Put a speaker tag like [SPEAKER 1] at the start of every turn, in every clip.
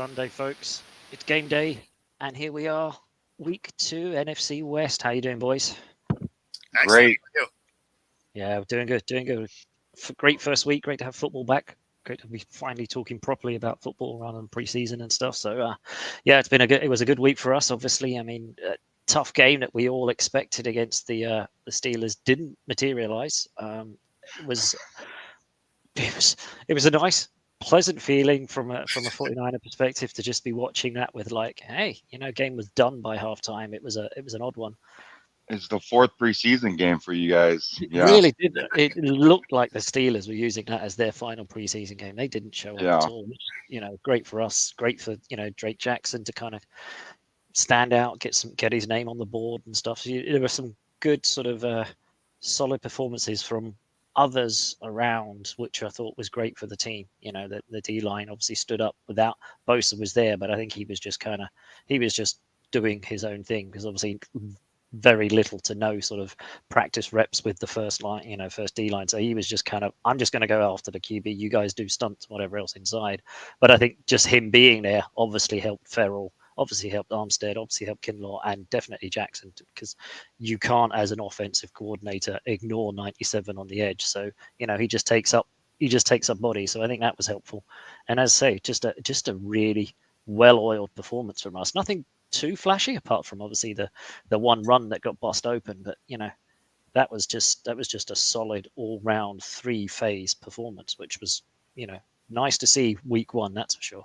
[SPEAKER 1] Sunday, folks. It's game day, and here we are, week 2, NFC West. How you doing, boys?
[SPEAKER 2] Great.
[SPEAKER 1] Yeah, we're doing good, doing good. Great first week. Great to have football back. Great to be finally talking properly about football rather than preseason and stuff. So, yeah, it was a good week for us. Obviously, I mean, tough game that we all expected against the Steelers didn't materialize. It was it was a nice, pleasant feeling from a 49er perspective to just be watching that with like, hey, game was done by halftime. It was an odd one.
[SPEAKER 2] It's the 4th preseason game for you guys.
[SPEAKER 1] It
[SPEAKER 2] Yeah.
[SPEAKER 1] really did. It looked like the Steelers were using that as their final preseason game. They didn't show up
[SPEAKER 2] Yeah.
[SPEAKER 1] at all. Great for us. Great for Drake Jackson to kind of stand out, get his name on the board and stuff. So there were some good sort of solid performances from others around, which I thought was great for the team. The D line obviously stood up without Bosa was there, but I think he was just doing his own thing because obviously very little to no sort of practice reps with the first line, first D line. So he was just kind of, I'm just going to go after the QB. You guys do stunts, whatever else inside. But I think just him being there obviously helped Ferrell, obviously helped Armstead, obviously helped Kinlaw, and definitely Jackson, because you can't, as an offensive coordinator, ignore 97 on the edge. So he just takes up body. So I think that was helpful. And as I say, just a really well-oiled performance from us. Nothing too flashy apart from obviously the one run that got bust open, but that was just a solid all-round 3-phase performance, which was nice to see week 1, that's for sure.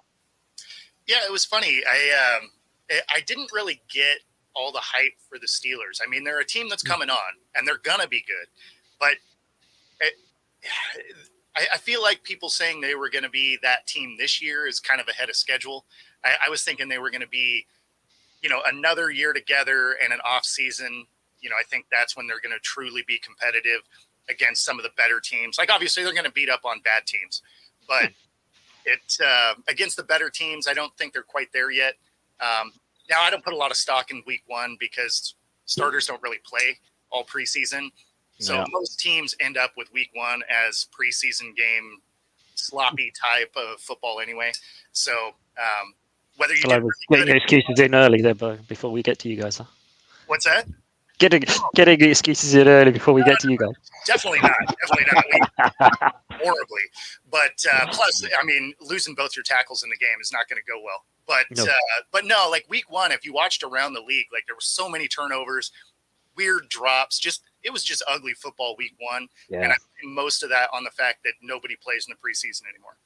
[SPEAKER 3] Yeah, it was funny. I didn't really get all the hype for the Steelers. I mean, they're a team that's coming on and they're gonna be good, but I feel like people saying they were going to be that team this year is kind of ahead of schedule. I was thinking they were going to be another year together and an off season. I think that's when they're going to truly be competitive against some of the better teams. Like, obviously they're going to beat up on bad teams, but it's against the better teams. I don't think they're quite there yet. Now I don't put a lot of stock in week 1 because starters don't really play all preseason. So most teams end up with week 1 as preseason game, sloppy type of football anyway. So, whether you
[SPEAKER 1] getting your excuses in early there, before we get to you guys, huh?
[SPEAKER 3] What's that?
[SPEAKER 1] Getting the excuses in early before we get to you guys.
[SPEAKER 3] Definitely not. Horribly. But plus, I mean, losing both your tackles in the game is not going to go well. But no, like week 1, if you watched around the league, like there were so many turnovers, weird drops. It was just ugly football week 1, and I think most of that on the fact that nobody plays in the preseason anymore.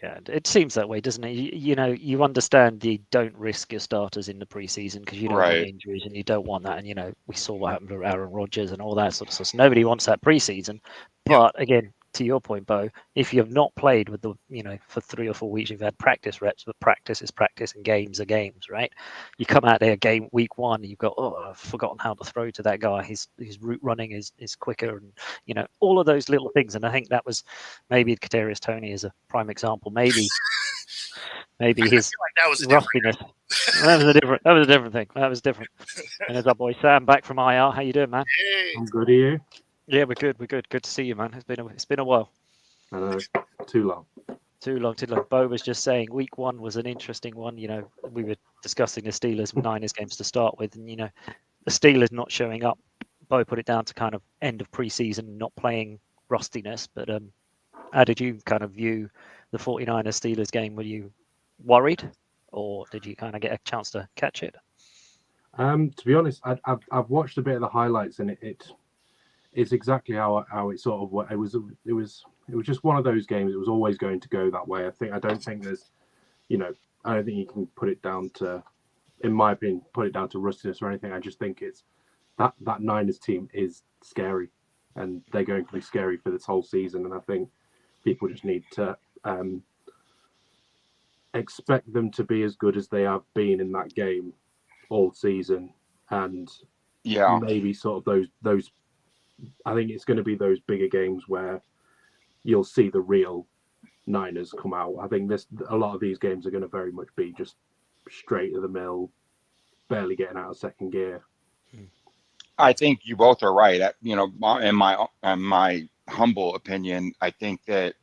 [SPEAKER 1] Yeah, it seems that way, doesn't it? You understand you don't risk your starters in the preseason because you don't want injuries and you don't want that. And we saw what happened to Aaron Rodgers and all that sort of stuff. So nobody wants that preseason. But again, to your point, Bo, if you have not played with for 3 or 4 weeks, you've had practice reps, but practice is practice and games are games, right? You come out there week 1, and you've got, I've forgotten how to throw to that guy. His route running is quicker, and all of those little things. And I think that was maybe Kadarius Toney is a prime example. Maybe his
[SPEAKER 3] that was
[SPEAKER 1] rustiness. That was a different thing. That was different. And there's our boy Sam back from IR. How you doing, man?
[SPEAKER 3] Hey.
[SPEAKER 4] I'm good. Are you?
[SPEAKER 1] Yeah, we're good. Good to see you, man. It's been a while.
[SPEAKER 4] I know, too long.
[SPEAKER 1] Too long. Bo was just saying week 1 was an interesting one. We were discussing the Steelers Niners games to start with, and the Steelers not showing up. Bo put it down to kind of end of preseason, not playing rustiness. But how did you kind of view the 49ers Steelers game? Were you worried, or did you kind of get a chance to catch it?
[SPEAKER 4] To be honest, I've watched a bit of the highlights, and it's exactly how it sort of it was just one of those games. It was always going to go that way. I don't think there's I don't think you can put it down to, in my opinion, put it down to rustiness or anything. I just think it's that Niners team is scary, and they're going to be scary for this whole season. And I think people just need to expect them to be as good as they have been in that game all season, and maybe sort of those. I think it's going to be those bigger games where you'll see the real Niners come out. I think a lot of these games are going to very much be just straight to the mill, barely getting out of second gear.
[SPEAKER 2] I think you both are right. In my humble opinion, I think that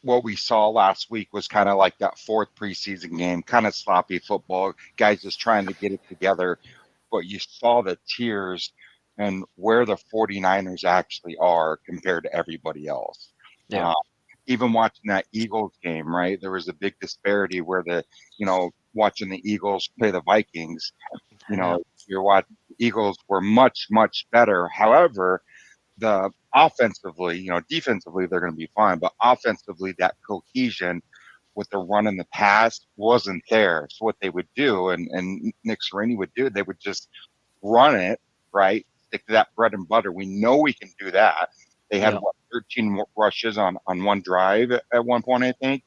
[SPEAKER 2] what we saw last week was kind of like that fourth preseason game, kind of sloppy football, guys just trying to get it together. But you saw the tiers and where the 49ers actually are compared to everybody else.
[SPEAKER 1] Yeah.
[SPEAKER 2] Even watching that Eagles game, right? There was a big disparity where watching the Eagles play the Vikings, you're watching Eagles were much, much better. However, the offensively, defensively they're going to be fine, but offensively that cohesion with the run and the pass wasn't there. So what they would do, and Nick Sirianni would do, they would just run it, right? Stick to that bread and butter. We know we can do that. They had 13 rushes on one drive at one point, I think,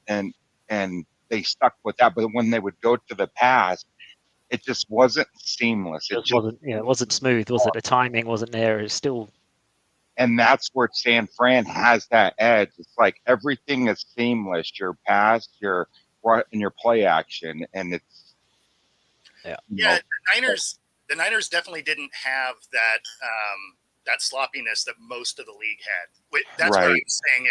[SPEAKER 2] and they stuck with that. But when they would go to the pass, it just wasn't seamless.
[SPEAKER 1] It wasn't smooth, was it? The timing wasn't there. It's still.
[SPEAKER 2] And that's where San Fran has that edge. It's like everything is seamless. Your pass, your play action, and it's
[SPEAKER 3] the Niners definitely didn't have that that sloppiness that most of the league had. That's what I'm saying.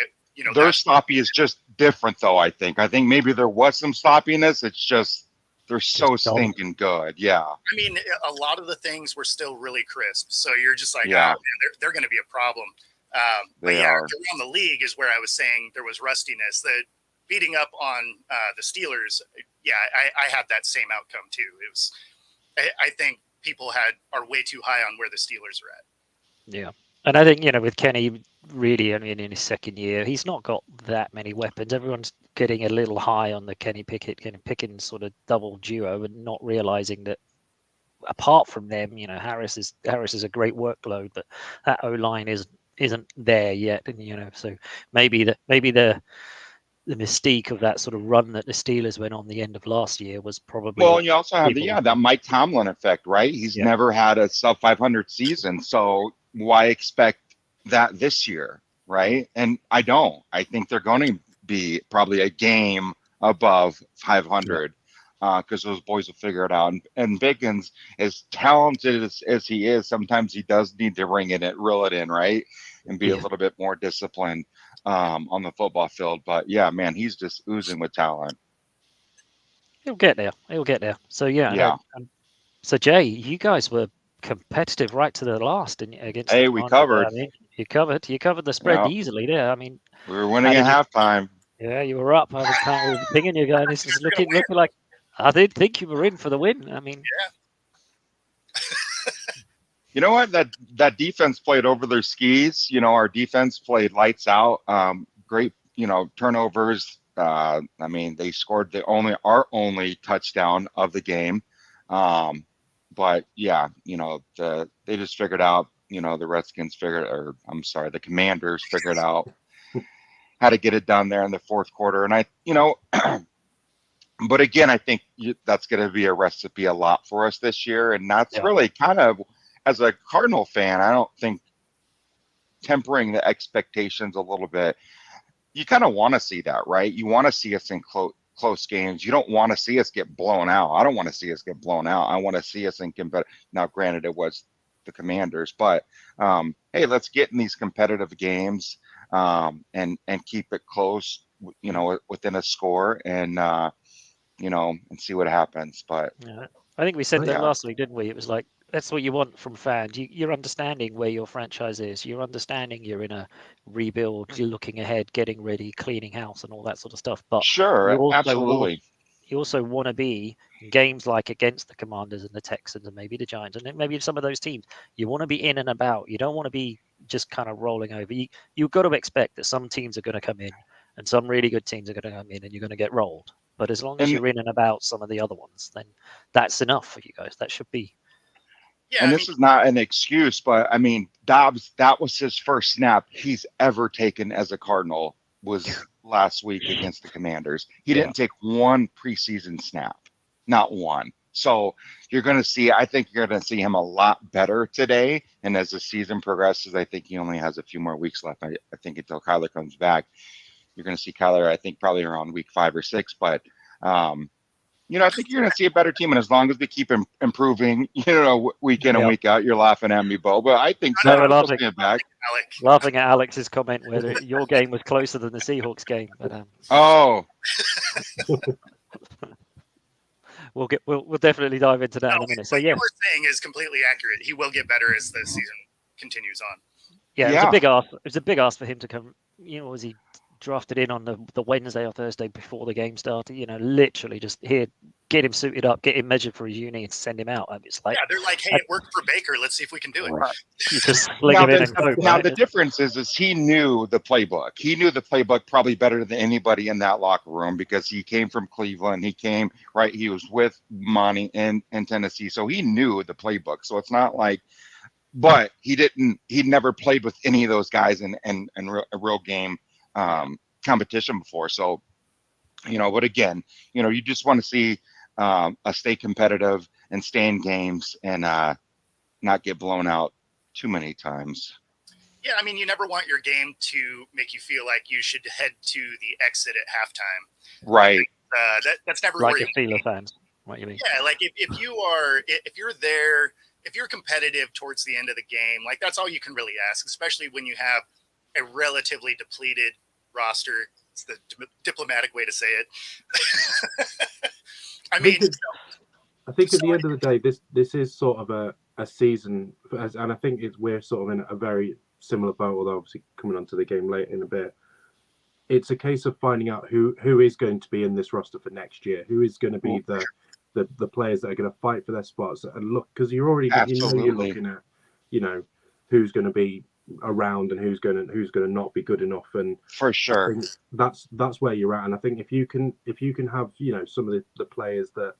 [SPEAKER 2] Their sloppy is just different, though. I think maybe there was some sloppiness. It's just they're so stinking good. Yeah.
[SPEAKER 3] I mean, a lot of the things were still really crisp. So you're just like, oh, man, they're going to be a problem. But around the league is where I was saying there was rustiness. The beating up on the Steelers, I had that same outcome too. It was, I think people are way too high on where the Steelers are at.
[SPEAKER 1] Yeah. And I think, with Kenny, really, in his second year, he's not got that many weapons. Everyone's getting a little high on the Kenny Pickens sort of double duo and not realizing that apart from them, Harris is a great workload, but that O-line isn't there yet. And, so maybe the mystique of that sort of run that the Steelers went on the end of last year was probably.
[SPEAKER 2] Well, you also have that Mike Tomlin effect, right? He's never had a sub 500 season, so why expect that this year, right? And I think they're going to be probably a game above 500 because those boys will figure it out. And Pickens, as talented as he is, sometimes he does need to reel it in, right? And be a little bit more disciplined on the football field. But yeah, man, he's just oozing with talent.
[SPEAKER 1] He'll get there. So so Jay, you guys were competitive right to the last against.
[SPEAKER 2] Hey, we covered.
[SPEAKER 1] You covered the spread easily there. I mean,
[SPEAKER 2] we were winning at halftime.
[SPEAKER 1] Yeah, you were up. I was kind of pinging you guys. This is looking like I did think you were in for the win. I mean,
[SPEAKER 2] you know what? That defense played over their skis. Our defense played lights out. Great, turnovers. I mean, they scored our only touchdown of the game. But yeah, they just figured out, the Commanders figured out how to get it done there in the fourth quarter. And but again, I think that's going to be a recipe a lot for us this year. And that's really kind of, as a Cardinal fan, I don't think tempering the expectations a little bit, you kind of want to see that, right? You want to see us in close games. You don't want to see us get blown out. I don't want to see us get blown out. I want to see us in competitive. Now, granted, it was the Commanders, but hey, let's get in these competitive games and keep it close, within a score and see what happens. But
[SPEAKER 1] I think we said that last week, didn't we? It was like, that's what you want from fans. You're understanding where your franchise is. You're understanding you're in a rebuild. You're looking ahead, getting ready, cleaning house, and all that sort of stuff. But
[SPEAKER 2] absolutely.
[SPEAKER 1] You also want to be in games like against the Commanders and the Texans and maybe the Giants and maybe some of those teams. You want to be in and about. You don't want to be just kind of rolling over. You've got to expect that some teams are going to come in and some really good teams are going to come in and you're going to get rolled. But as long as you're in and about some of the other ones, then that's enough for you guys. That should be.
[SPEAKER 2] Yeah, and this is not an excuse, but I mean, Dobbs, that was his first snap he's ever taken as a Cardinal was last week against the Commanders. He didn't take one preseason snap, not one. So I think you're going to see him a lot better today. And as the season progresses, I think he only has a few more weeks left. I think until Kyler comes back, you're going to see Kyler, I think probably around week 5 or 6, but I think you're going to see a better team, and as long as we keep improving, week in and
[SPEAKER 1] Yeah.
[SPEAKER 2] week out, you're laughing at me, Bo, but I think
[SPEAKER 1] No,
[SPEAKER 2] so.
[SPEAKER 1] we're
[SPEAKER 2] I'm
[SPEAKER 1] laughing.
[SPEAKER 2] pushing it back.
[SPEAKER 3] Alec.
[SPEAKER 1] Laughing at Alex's comment whether your game was closer than the Seahawks game, but
[SPEAKER 2] Oh,
[SPEAKER 1] we'll definitely dive into that in a minute. So
[SPEAKER 3] what
[SPEAKER 1] yeah,
[SPEAKER 3] you were saying is completely accurate. He will get better as the season continues on.
[SPEAKER 1] yeah, it
[SPEAKER 2] Yeah.
[SPEAKER 1] was a big ask. It was a big ask for him to come. Was he drafted in on the Wednesday or Thursday before the game started? Literally just here, get him suited up, get him measured for his uni, and send him out. It's like,
[SPEAKER 3] Yeah, they're like, hey, it worked for Baker. Let's see if we can do it.
[SPEAKER 2] Right.
[SPEAKER 1] you just sling
[SPEAKER 2] now,
[SPEAKER 1] him in and go.
[SPEAKER 2] now the difference is he knew the playbook. He knew the playbook probably better than anybody in that locker room because he came from Cleveland. He was with Monty in Tennessee, so he knew the playbook. So it's not like, but he'd never played with any of those guys in a real game competition before. So, but again, you just want to see us stay competitive and stay in games and not get blown out too many times.
[SPEAKER 3] Yeah, I mean, you never want your game to make you feel like you should head to the exit at halftime.
[SPEAKER 2] Right.
[SPEAKER 3] That's never
[SPEAKER 1] Like
[SPEAKER 3] where
[SPEAKER 1] a Steelers fans. What you mean?
[SPEAKER 3] Yeah, like if you're there, if you're competitive towards the end of the game, like that's all you can really ask, especially when you have a relatively depleted roster. It's the diplomatic way to say it. I think
[SPEAKER 4] at the end of the day, this is sort of a season, and I think we're sort of in a very similar boat, although obviously coming onto the game late in a bit. It's a case of finding out who is going to be in this roster for next year, who is going to be the players that are going to fight for their spots, and look, because you're already you're looking at who's going to be around and who's going to not be good enough, and
[SPEAKER 2] for sure
[SPEAKER 4] that's where you're at. And I think if you can have some of the players that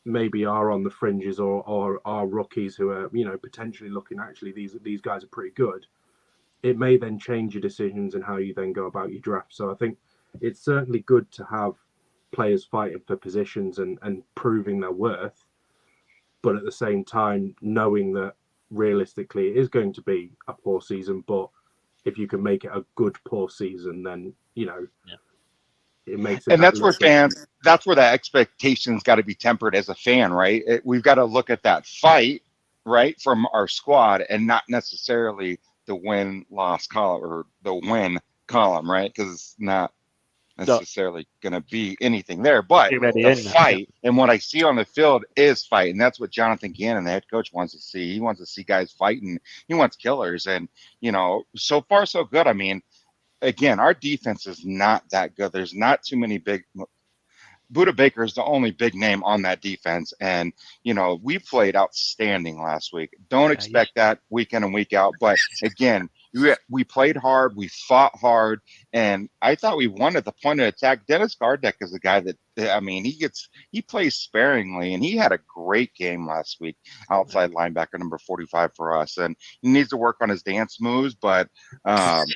[SPEAKER 4] maybe are on the fringes or are rookies who are potentially looking, actually these guys are pretty good, it may then change your decisions and how you then go about your draft. So I think it's certainly good to have players fighting for positions and proving their worth, but at the same time knowing that realistically it is going to be a poor season, but if you can make it a good poor season, then it makes it.
[SPEAKER 2] And that's where the expectations got to be tempered as a fan, right? We've got to look at that fight, right, from our squad, and not necessarily the win-loss column or the win column, right? Because it's not necessarily going to be anything there, but the fight and what I see on the field is fight, and that's what Jonathan Gannon, the head coach, wants to see. He wants to see guys fighting. He wants killers, and so far so good. I mean, again, our defense is not that good. There's not too many big. Budda Baker is the only big name on that defense, and we played outstanding last week. Don't expect that week in and week out, but again, we played hard, we fought hard, and I thought we won at the point of attack. Dennis Gardeck is a guy that, he plays sparingly, and he had a great game last week, outside linebacker number 45 for us, and he needs to work on his dance moves, but again,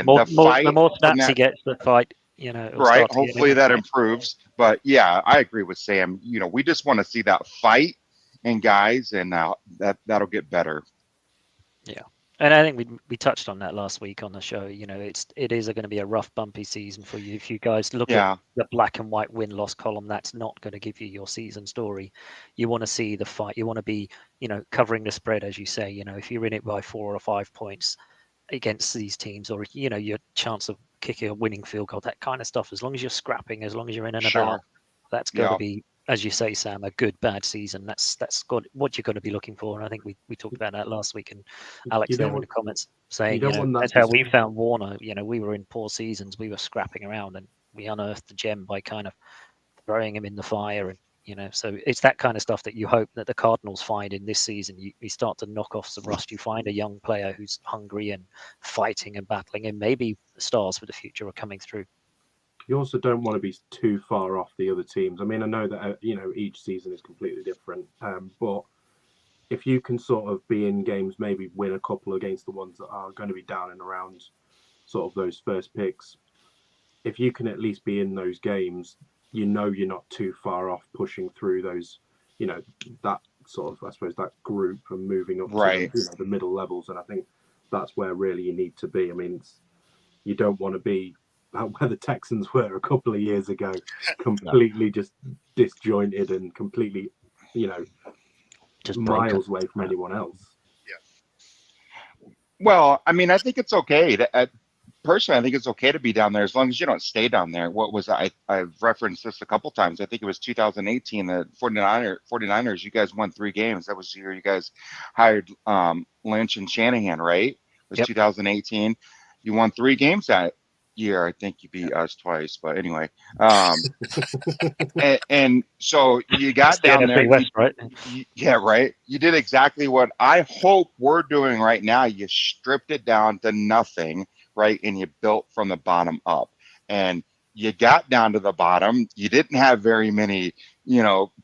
[SPEAKER 2] the
[SPEAKER 1] more snaps he gets, the fight.
[SPEAKER 2] Right. Hopefully that improves. But yeah, I agree with Sam. We just want to see that fight and guys, and that'll get better.
[SPEAKER 1] Yeah. And I think we touched on that last week on the show. It is going to be a rough, bumpy season for you. If you guys look at the black and white win-loss column, that's not going to give you your season story. You want to see the fight. You want to be, covering the spread, as you say. If you're in it by 4 or 5 points against these teams, or your chance of kicking a winning field goal, that kind of stuff. As long as you're scrapping, as long as you're in and about, that's going to be, as you say, Sam, a good bad season. That's what you're going to be looking for. And I think we talked about that last week. And Alex there in the comments saying, that's how we found Warner. We were in poor seasons. We were scrapping around, and we unearthed the gem by kind of throwing him in the fire. And so it's that kind of stuff that you hope that the Cardinals find in this season. You start to knock off some rust. You find a young player who's hungry and fighting and battling, and maybe the stars for the future are coming through.
[SPEAKER 4] You also don't want to be too far off the other teams. I mean, I know that each season is completely different, but if you can sort of be in games, maybe win a couple against the ones that are going to be down and around sort of those first picks, if you can at least be in those games, you're not too far off pushing through those, that sort of, I suppose, that group and moving up to the middle levels. And I think that's where really you need to be. I mean, you don't want to be about where the Texans were a couple of years ago, completely just disjointed and completely,
[SPEAKER 1] Just
[SPEAKER 4] miles away from anyone else.
[SPEAKER 2] Well, I mean, I think it's okay personally, I think it's okay to be down there as long as you don't stay down there. What was I've referenced this a couple times. I think it was 2018, the 49ers, you guys won 3 games. That was the year you guys hired Lynch and Shanahan, right? It was 2018. You won 3 games that year. I think you beat us twice, but anyway. And so you got down there.
[SPEAKER 1] West, right?
[SPEAKER 2] Yeah, right. You did exactly what I hope we're doing right now. You stripped it down to nothing, right? And you built from the bottom up. And you got down to the bottom. You didn't have very many,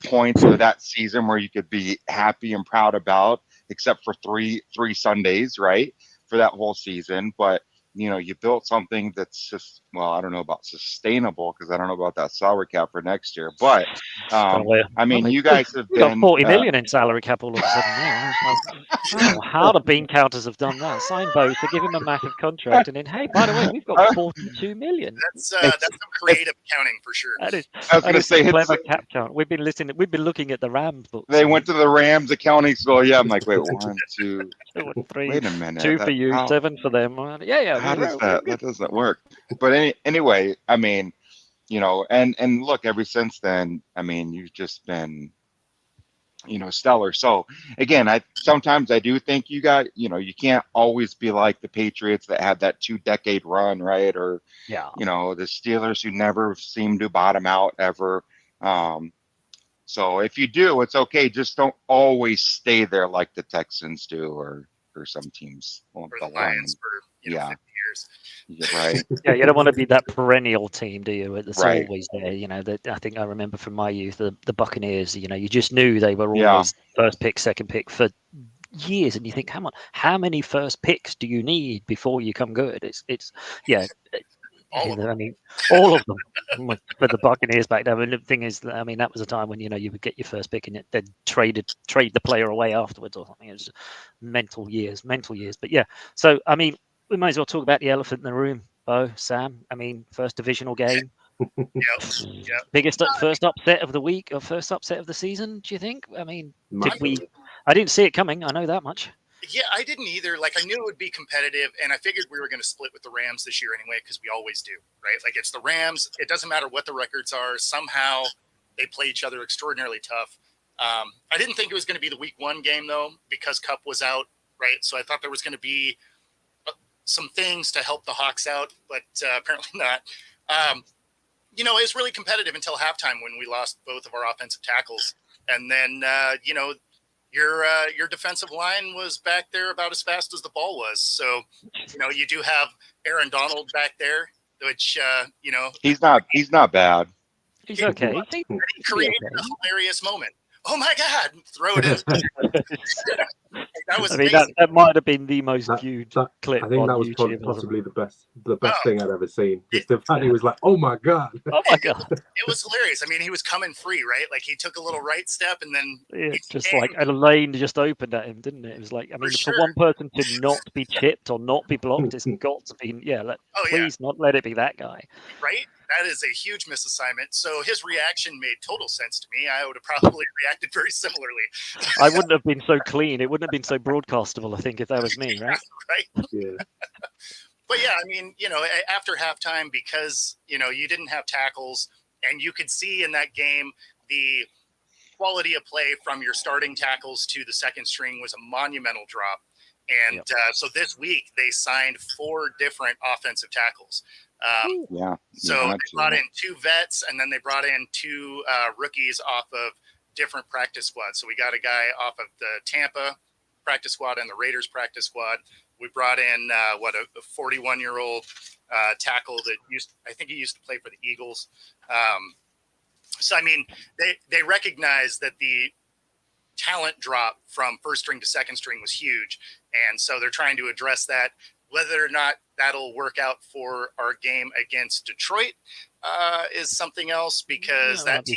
[SPEAKER 2] points of that season where you could be happy and proud about, except for three Sundays, right? For that whole season. But you built something that's just, well, I don't know about sustainable because I don't know about that salary cap for next year. But I mean, you guys have
[SPEAKER 1] got
[SPEAKER 2] been
[SPEAKER 1] 40 million in salary cap all of a sudden now. I don't know how the bean counters have done that. Sign Bo to give him a massive contract, and then hey, by the way, we've got 42 million.
[SPEAKER 3] That's some creative accounting for sure.
[SPEAKER 2] I was going to say
[SPEAKER 1] clever cap count. We've been looking at the Rams books.
[SPEAKER 2] They went to the Rams accounting school. Yeah, I'm like, wait, 1, 2,
[SPEAKER 1] 3.
[SPEAKER 2] wait a minute.
[SPEAKER 1] 2 for you, 7 for them. Yeah.
[SPEAKER 2] How does that doesn't work? But anyway, I mean, and look, ever since then, I mean, you've just been, stellar. So again, sometimes I do think you can't always be like the Patriots that had that 2-decade run, right? Or the Steelers who never seem to bottom out ever. So if you do, it's okay. Just don't always stay there like the Texans do, or some teams.
[SPEAKER 3] Or the Lions for 50 years.
[SPEAKER 2] Yeah, right.
[SPEAKER 1] Yeah, you don't want to be that perennial team, do you? That's
[SPEAKER 2] Right.
[SPEAKER 1] always there. I think I remember from my youth, the Buccaneers. You just knew they were always first pick, second pick for years, and you think, come on, how many first picks do you need before you come good? It's
[SPEAKER 3] All of them.
[SPEAKER 1] I mean, all of them for the Buccaneers back then. And the thing is, I mean, that was a time when you would get your first pick and then trade the player away afterwards or something. It was mental years. But yeah, so I mean, we might as well talk about the elephant in the room, Bo, Sam. I mean, first divisional game.
[SPEAKER 3] Yep.
[SPEAKER 1] Biggest first upset of the week or first upset of the season? Do you think? I mean,
[SPEAKER 4] Massively.
[SPEAKER 1] I didn't see it coming. I know that much.
[SPEAKER 3] Yeah, I didn't either. Like, I knew it would be competitive, and I figured we were going to split with the Rams this year anyway, because we always do, right? Like, it's the Rams. It doesn't matter what the records are. Somehow they play each other extraordinarily tough. I didn't think it was going to be the week 1 game, though, because Kupp was out, right? So I thought there was going to be some things to help the Hawks out, but apparently not. It was really competitive until halftime when we lost both of our offensive tackles. And then, your defensive line was back there about as fast as the ball was. So, you do have Aaron Donald back there, which,
[SPEAKER 2] He's not bad.
[SPEAKER 1] He's okay.
[SPEAKER 3] He created a hilarious moment. Oh my God! Throw it in. That was amazing.
[SPEAKER 1] That might have been the most viewed clip.
[SPEAKER 4] I think that was
[SPEAKER 1] YouTube,
[SPEAKER 4] possibly the best thing I'd ever seen. Just the fact he was like, "Oh my God!"
[SPEAKER 1] Oh my God!
[SPEAKER 3] It was hilarious. I mean, he was coming free, right? Like he took a little right step, and then
[SPEAKER 1] like a lane just opened at him, didn't it? It was like, I mean, for one person to not be chipped or not be blocked, it's got to be please not let it be that guy,
[SPEAKER 3] right? That is a huge misassignment. So his reaction made total sense to me. I would have probably reacted very similarly.
[SPEAKER 1] I wouldn't have been so clean. It wouldn't have been so broadcastable, I think, if that was me, right?
[SPEAKER 3] Right.
[SPEAKER 4] Yeah.
[SPEAKER 3] But yeah, I mean, after halftime, because, you didn't have tackles, and you could see in that game the quality of play from your starting tackles to the second string was a monumental drop. And so this week they signed 4 different offensive tackles. So they brought in 2 vets, and then they brought in 2 rookies off of different practice squads. So we got a guy off of the Tampa practice squad and the Raiders practice squad. We brought in a 41-year-old tackle that I think he used to play for the Eagles. So I mean, they recognized that the talent drop from first string to second string was huge, and so they're trying to address that. Whether or not that'll work out for our game against Detroit is something else, because that's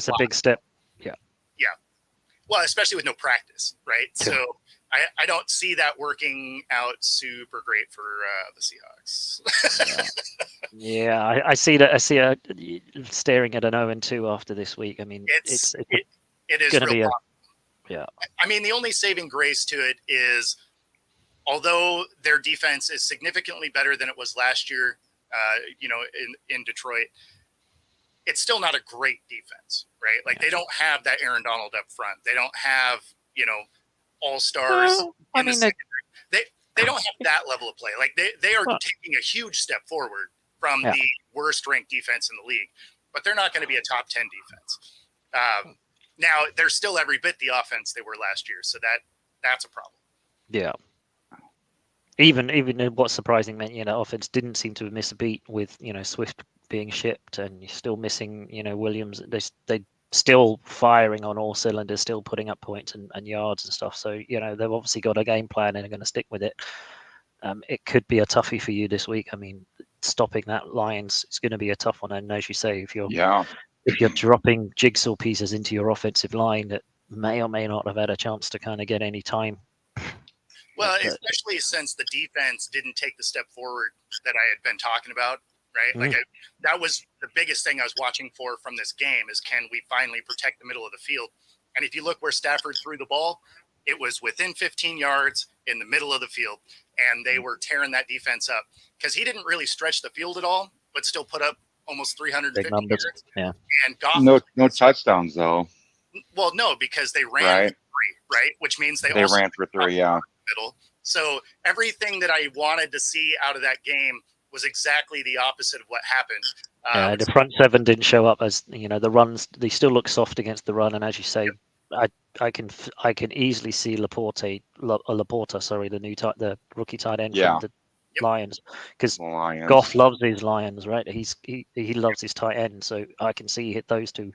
[SPEAKER 1] a big step.
[SPEAKER 3] Well, especially with no practice, right?
[SPEAKER 1] Sure.
[SPEAKER 3] So I don't see that working out super great for the Seahawks.
[SPEAKER 1] Yeah, I see that. I see a staring at an 0-2 after this week. I mean,
[SPEAKER 3] it
[SPEAKER 1] it's
[SPEAKER 3] is
[SPEAKER 1] going to
[SPEAKER 3] real
[SPEAKER 1] be
[SPEAKER 3] possible.
[SPEAKER 1] yeah.
[SPEAKER 3] I mean, the only saving grace to it is, although their defense is significantly better than it was last year, in Detroit, it's still not a great defense, right? Like they don't have that Aaron Donald up front. They don't have, all stars
[SPEAKER 1] Well, I
[SPEAKER 3] in the
[SPEAKER 1] mean,
[SPEAKER 3] secondary. They don't have that level of play. Like they are
[SPEAKER 1] Well-
[SPEAKER 3] taking a huge step forward from
[SPEAKER 1] Yeah.
[SPEAKER 3] the worst ranked defense in the league, but they're not going to be a top 10 defense. Now they're still every bit the offense they were last year, so that's a problem.
[SPEAKER 1] Yeah. Even what's surprising, man, offense didn't seem to miss a beat with Swift being shipped, and you're still missing Williams. They still firing on all cylinders, still putting up points and yards and stuff. So they've obviously got a game plan and are going to stick with it. It could be a toughie for you this week. I mean, stopping that Lions is going to be a tough one. And as you say, if you're dropping jigsaw pieces into your offensive line that may or may not have had a chance to kind of get any time.
[SPEAKER 3] Well, especially since the defense didn't take the step forward that I had been talking about, right? Like that was the biggest thing I was watching for from this game is, can we finally protect the middle of the field? And if you look where Stafford threw the ball, it was within 15 yards in the middle of the field, and they were tearing that defense up because he didn't really stretch the field at all, but still put up almost 350 yards.
[SPEAKER 1] Yeah.
[SPEAKER 3] And Goff
[SPEAKER 2] no touchdowns though.
[SPEAKER 3] Well, no, because they ran
[SPEAKER 2] Right.
[SPEAKER 3] for 3, right? Which means they
[SPEAKER 2] ran for 3, yeah.
[SPEAKER 3] Middle. So everything that I wanted to see out of that game was exactly the opposite of what happened.
[SPEAKER 1] The front seven didn't show up as the runs. They still look soft against the run, and as you say, I can easily see Laporta, the rookie tight end from the Lions, because Goff loves his Lions, right? He loves his tight end, so I can see those two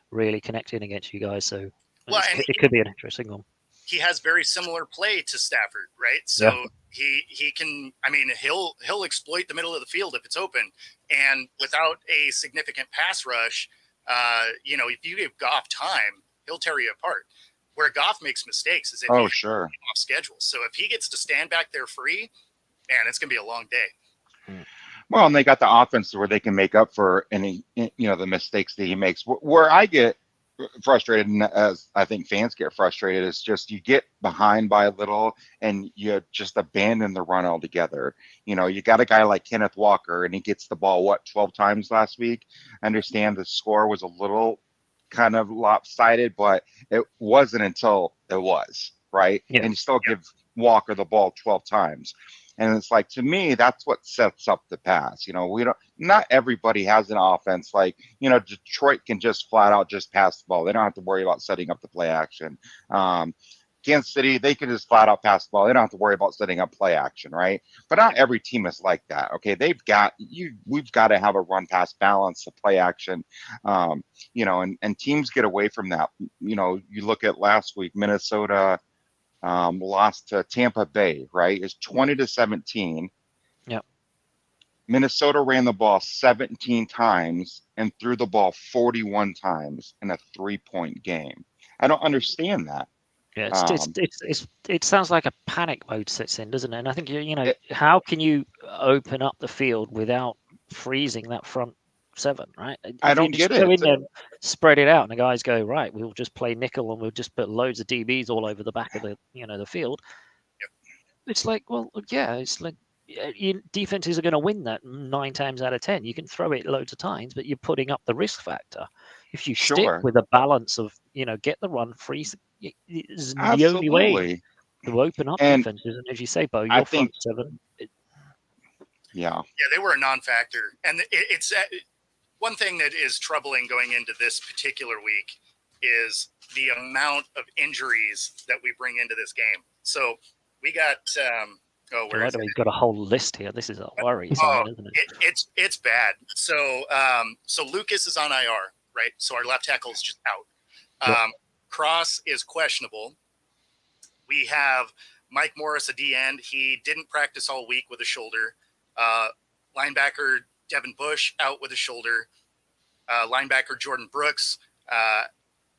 [SPEAKER 1] really connecting against you guys. So it could be an interesting one.
[SPEAKER 3] He has very similar play to Stafford, right? So he can. I mean, he'll exploit the middle of the field if it's open, and without a significant pass rush, if you give Goff time, he'll tear you apart. Where Goff makes mistakes is if he's off schedule. So if he gets to stand back there free, man, it's going to be a long day.
[SPEAKER 2] Well, and they got the offense where they can make up for any, the mistakes that he makes. Where I get frustrated, and as I think fans get frustrated, is just you get behind by a little and you just abandon the run altogether. You got a guy like Kenneth Walker, and he gets the ball 12 times last week. I understand the score was a little kind of lopsided, but it wasn't until it was, right?
[SPEAKER 1] Yeah.
[SPEAKER 2] And you still give Walker the ball 12 times. And it's like, to me, that's what sets up the pass. Not everybody has an offense like, Detroit can just flat out just pass the ball. They don't have to worry about setting up the play action. Kansas City, they can just flat out pass the ball. They don't have to worry about setting up play action, right? But not every team is like that. Okay, we've got to have a run pass balance, the play action, and teams get away from that. You look at last week, Minnesota lost to Tampa Bay, right? It's 20-17.
[SPEAKER 1] Yep.
[SPEAKER 2] Minnesota ran the ball 17 times and threw the ball 41 times in a 3-point game. I don't understand that.
[SPEAKER 1] Yeah, it sounds like a panic mode sets in, doesn't it? And I think how can you open up the field without freezing that front seven, right?
[SPEAKER 2] I don't get it.
[SPEAKER 1] Go in there, spread it out, and the guys go, right, we'll just play nickel and we'll just put loads of DBs all over the back of the the field. It's like, well, yeah, it's like defenses are going to win that 9 times out of 10. You can throw it loads of times, but you're putting up the risk factor. If you stick with a balance of get the run, freeze, is the only way to open up defenses. And as you say, Bo, your front seven.
[SPEAKER 2] Yeah,
[SPEAKER 3] they were a non-factor, and it's one thing that is troubling going into this particular week is the amount of injuries that we bring into this game. So we got
[SPEAKER 1] He's got a whole list here. This is a worry, isn't it?
[SPEAKER 3] It's bad. So Lucas is on IR, right? So our left tackle is just out. Cross is questionable. We have Mike Morris, a D end. He didn't practice all week with a shoulder. Linebacker Devin Bush out with a shoulder. Linebacker Jordan Brooks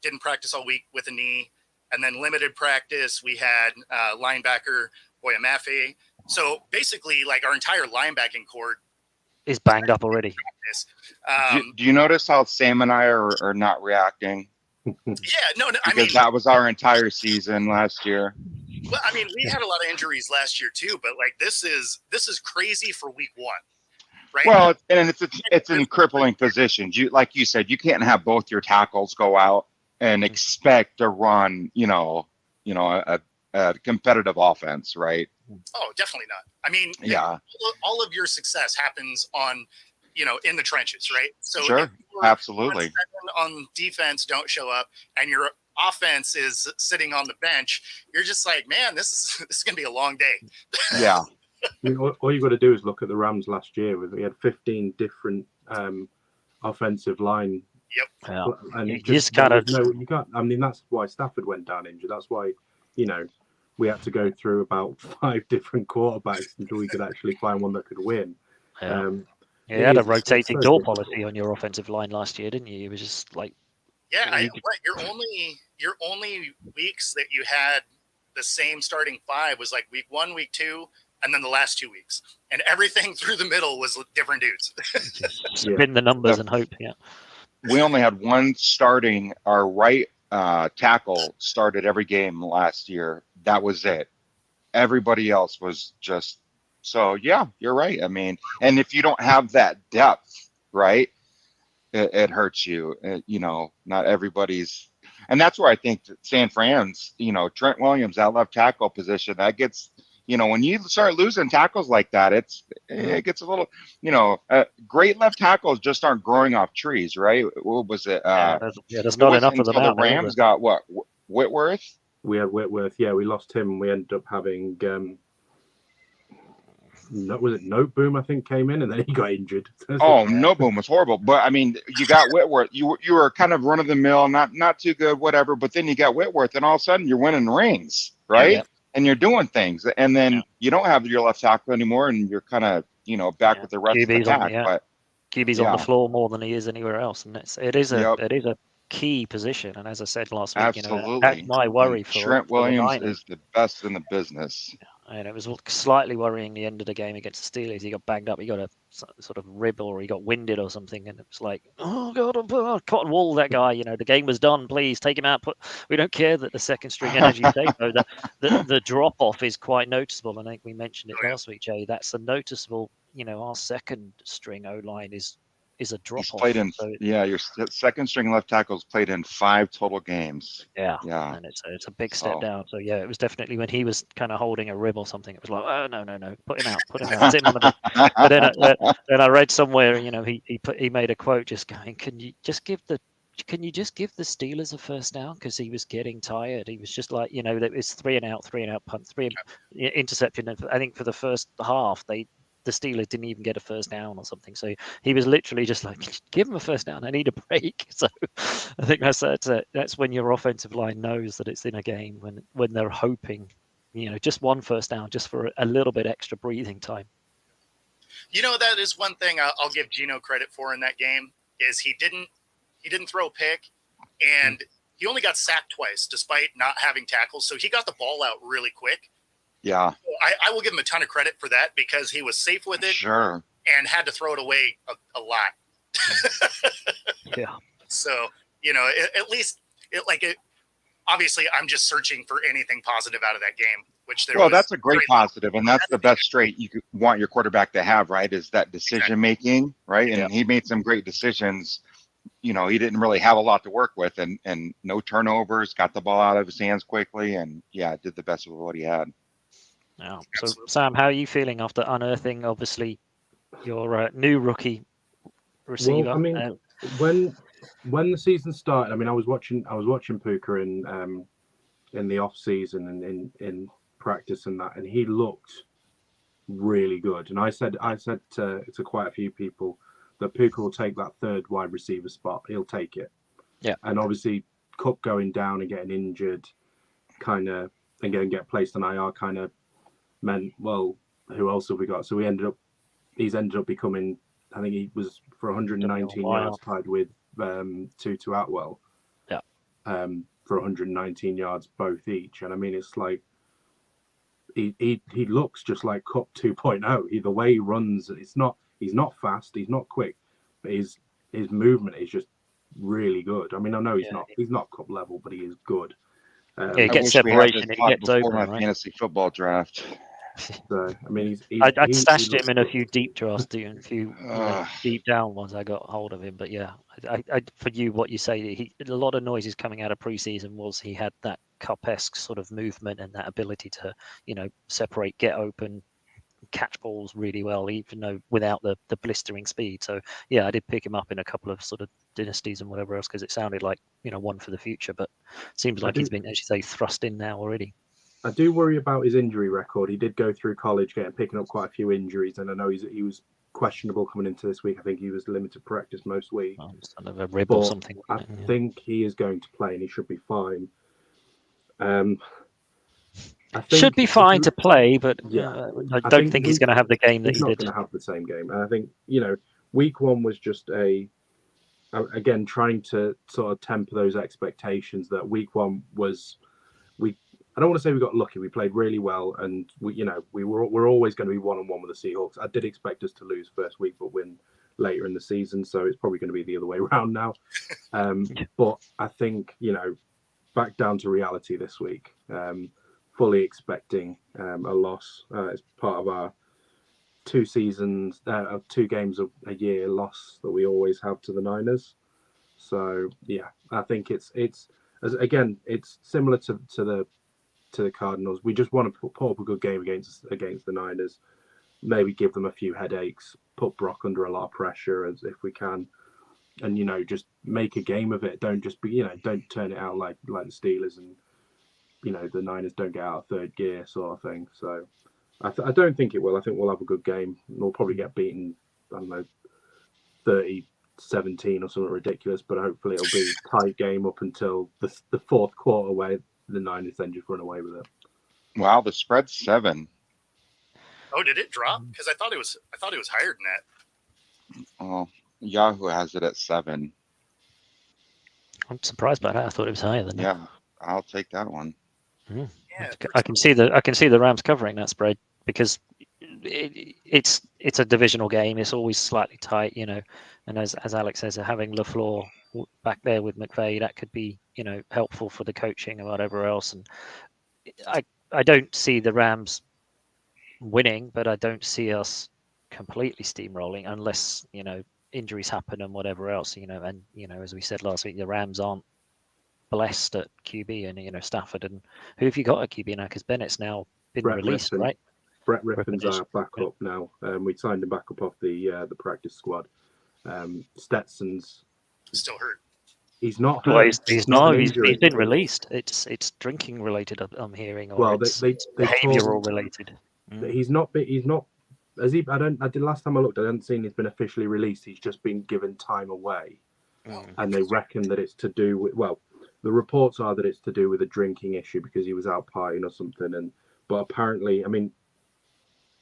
[SPEAKER 3] didn't practice all week with a knee. And then limited practice, we had linebacker Boyamafe. So basically, like our entire linebacking core
[SPEAKER 1] is banged up already.
[SPEAKER 2] Do you notice how Sam and I are not reacting?
[SPEAKER 3] Yeah, no, I
[SPEAKER 2] Because
[SPEAKER 3] mean,
[SPEAKER 2] that was our entire season last year.
[SPEAKER 3] well, I mean, we had a lot of injuries last year too, but like this is crazy for week 1, right?
[SPEAKER 2] Well, and it's in crippling positions. Like you said, you can't have both your tackles go out and expect to run, a competitive offense, right?
[SPEAKER 3] Oh, definitely not. I mean,
[SPEAKER 2] yeah,
[SPEAKER 3] all of your success happens on, in the trenches, right? So
[SPEAKER 2] sure, absolutely.
[SPEAKER 3] On defense, don't show up, and your offense is sitting on the bench. You're just like, man, this is going to be a long day.
[SPEAKER 2] Yeah.
[SPEAKER 4] I mean, all you got to do is look at the Rams last year. We had 15 different offensive line.
[SPEAKER 3] Yep.
[SPEAKER 1] Yeah.
[SPEAKER 4] And
[SPEAKER 1] you just kind of
[SPEAKER 4] you can't. I mean, that's why Stafford went down injured. That's why we had to go through about 5 different quarterbacks until we could actually find one that could win.
[SPEAKER 1] Yeah. You had a rotating door policy on your offensive line last year, didn't you? It was just like,
[SPEAKER 3] yeah. Your only weeks that you had the same starting 5 was like week 1, week 2, and then the last 2 weeks, and everything through the middle was different dudes.
[SPEAKER 1] spin the numbers and hope. Yeah.
[SPEAKER 2] We only had one starting. Our right tackle started every game last year. That was it. Everybody else was just. So yeah, you're right. I mean, and if you don't have that depth, right, it hurts you. Not everybody's, and that's where I think that San Fran's, Trent Williams, that left tackle position, that gets, when you start losing tackles like that, it gets a little, great left tackles just aren't growing off trees, right? What was it?
[SPEAKER 1] There's not enough of them
[SPEAKER 2] until
[SPEAKER 1] out
[SPEAKER 2] the Rams got what? Whitworth?
[SPEAKER 4] We had Whitworth. Yeah, we lost him. We ended up having. Was it Noteboom? I think came in and then he got injured.
[SPEAKER 2] Noteboom was horrible. But I mean, you got Whitworth. You were kind of run of the mill, not too good, whatever. But then you got Whitworth, and all of a sudden you're winning rings, right?
[SPEAKER 1] Yeah.
[SPEAKER 2] And you're doing things, and then you don't have your left tackle anymore, and you're kind of back with the rest of the attack. But
[SPEAKER 1] QB's on the floor more than he is anywhere else, and it is a key position. And as I said last week,
[SPEAKER 2] absolutely,
[SPEAKER 1] that's my worry for
[SPEAKER 2] Trent Williams
[SPEAKER 1] the
[SPEAKER 2] is the best in the business.
[SPEAKER 1] And it was slightly worrying the end of the game against the Steelers. He got banged up. He got a sort of rib, or he got winded or something. And it was like, oh God, cotton wool that guy. The game was done. Please take him out. We don't care that the second string energy tape. The drop off is quite noticeable. And I think we mentioned it last week, Jay. That's a noticeable. Our second string O line is a drop off.
[SPEAKER 2] Your second string left tackle's played in 5 total games.
[SPEAKER 1] Yeah, and it's a big step down. So yeah, it was definitely when he was kind of holding a rib or something. It was like, oh no, put him out. Sit him on the bench. But then I read somewhere, he made a quote just going, can you just give the Steelers a first down, because he was getting tired. He was just like, it was 3 and out punt, 3 interception. And I think for the first half the Steelers didn't even get a first down or something. So he was literally just like, give him a first down. I need a break. So I think that's when your offensive line knows that it's in a game, when they're hoping, just one first down, just for a little bit extra breathing time.
[SPEAKER 3] That is one thing I'll give Gino credit for in that game, is he didn't throw a pick, and he only got sacked twice despite not having tackles. So he got the ball out really quick.
[SPEAKER 2] Yeah,
[SPEAKER 3] I will give him a ton of credit for that, because he was safe with it,
[SPEAKER 2] sure,
[SPEAKER 3] and had to throw it away a lot.
[SPEAKER 1] Yeah.
[SPEAKER 3] So at least obviously, I'm just searching for anything positive out of that game.
[SPEAKER 2] That's a great positive, and that's the best trait you could want your quarterback to have, right? Is that decision making, right? And he made some great decisions. He didn't really have a lot to work with, and no turnovers, got the ball out of his hands quickly, and did the best with what he had.
[SPEAKER 1] Yeah. So, Sam, how are you feeling after unearthing, obviously, your new rookie receiver?
[SPEAKER 4] Well, I mean, when the season started, I mean, I was watching Puka in the off season and in practice and that, and he looked really good. And I said to quite a few people that Puka will take that third wide receiver spot. He'll take it.
[SPEAKER 1] Yeah.
[SPEAKER 4] And obviously, Cook going down and getting injured, and get placed on IR, kind of meant, well, who else have we got? So he's ended up becoming, I think he was for 119 yards tied with Tutu Atwell.
[SPEAKER 1] Yeah.
[SPEAKER 4] for 119 yards both each. And I mean, it's like he looks just like Cup 2.0. The way he runs, he's not fast, he's not quick, but his movement is just really good. I mean, I know he's not Cup level, but he is good.
[SPEAKER 1] He gets separation and he gets open,
[SPEAKER 2] my
[SPEAKER 1] right?
[SPEAKER 2] fantasy football draft.
[SPEAKER 4] So I mean,
[SPEAKER 1] I'd stashed him in a few deep drafts, a few deep down ones. I got hold of him, but yeah, I for you, what you say, a lot of noises coming out of preseason was he had that Cup-esque sort of movement and that ability to, separate, get open, catch balls really well, even though without the blistering speed. So yeah, I did pick him up in a couple of sort of dynasties and whatever else because it sounded like one for the future, but seems like he's been, as you say, thrust in now already.
[SPEAKER 4] I do worry about his injury record. He did go through college, picking up quite a few injuries, and I know he was questionable coming into this week. I think he was limited practice most weeks.
[SPEAKER 1] Kind of a rib or something.
[SPEAKER 4] I think he is going to play, and he should be fine. I think
[SPEAKER 1] should be fine to play, but I don't think he's going to have the game that he did.
[SPEAKER 4] He's not going to have the same game, and I think week one was just again trying to sort of temper those expectations. That week one was I don't want to say we got lucky. We played really well, and we're always going to be 1-1 with the Seahawks. I did expect us to lose first week, but win later in the season. So it's probably going to be the other way around now. But I think back down to reality this week. Fully expecting a loss as part of our 2 games a year loss that we always have to the Niners. So yeah, I think it's similar to the Cardinals. We just want to put up a good game against the Niners, maybe give them a few headaches, put Brock under a lot of pressure as if we can, and just make a game of it. Don't just be don't turn it out like the Steelers and the Niners don't get out of third gear sort of thing. So I don't think it will. I think we'll have a good game. We'll probably get beaten, I don't know, 30-17 or something ridiculous, but hopefully it'll be a tight game up until the fourth quarter where the Niners then just run away with it.
[SPEAKER 2] Wow, the spread's 7.
[SPEAKER 3] Oh, did it drop? Because I thought it was higher than that.
[SPEAKER 2] Oh, Yahoo has it at 7.
[SPEAKER 1] I'm surprised by that. I thought it was higher than that.
[SPEAKER 2] Yeah, I'll take that one.
[SPEAKER 1] Yeah, I can see the Rams covering that spread because it's a divisional game. It's always slightly tight, and as Alex says, having LaFleur back there with McVay, that could be helpful for the coaching and whatever else. And I don't see the Rams winning, but I don't see us completely steamrolling unless injuries happen and whatever else. And as we said last week, the Rams aren't blessed at QB, and Stafford, and who have you got at QB now? Because Bennett's now been released, right?
[SPEAKER 4] Brett Rippon's our backup now. We signed him back up off the practice squad. Stetson's
[SPEAKER 3] still hurt.
[SPEAKER 4] He's not.
[SPEAKER 1] Well, he's not. He's been released. It's drinking related. I'm hearing. Or it's behavioural related.
[SPEAKER 4] He's not. He's not. As he, I did last time I looked. I hadn't seen he's been officially released. He's just been given time away, and they reckon that it's to do with. Well, the reports are that it's to do with a drinking issue because he was out partying or something. But apparently, I mean,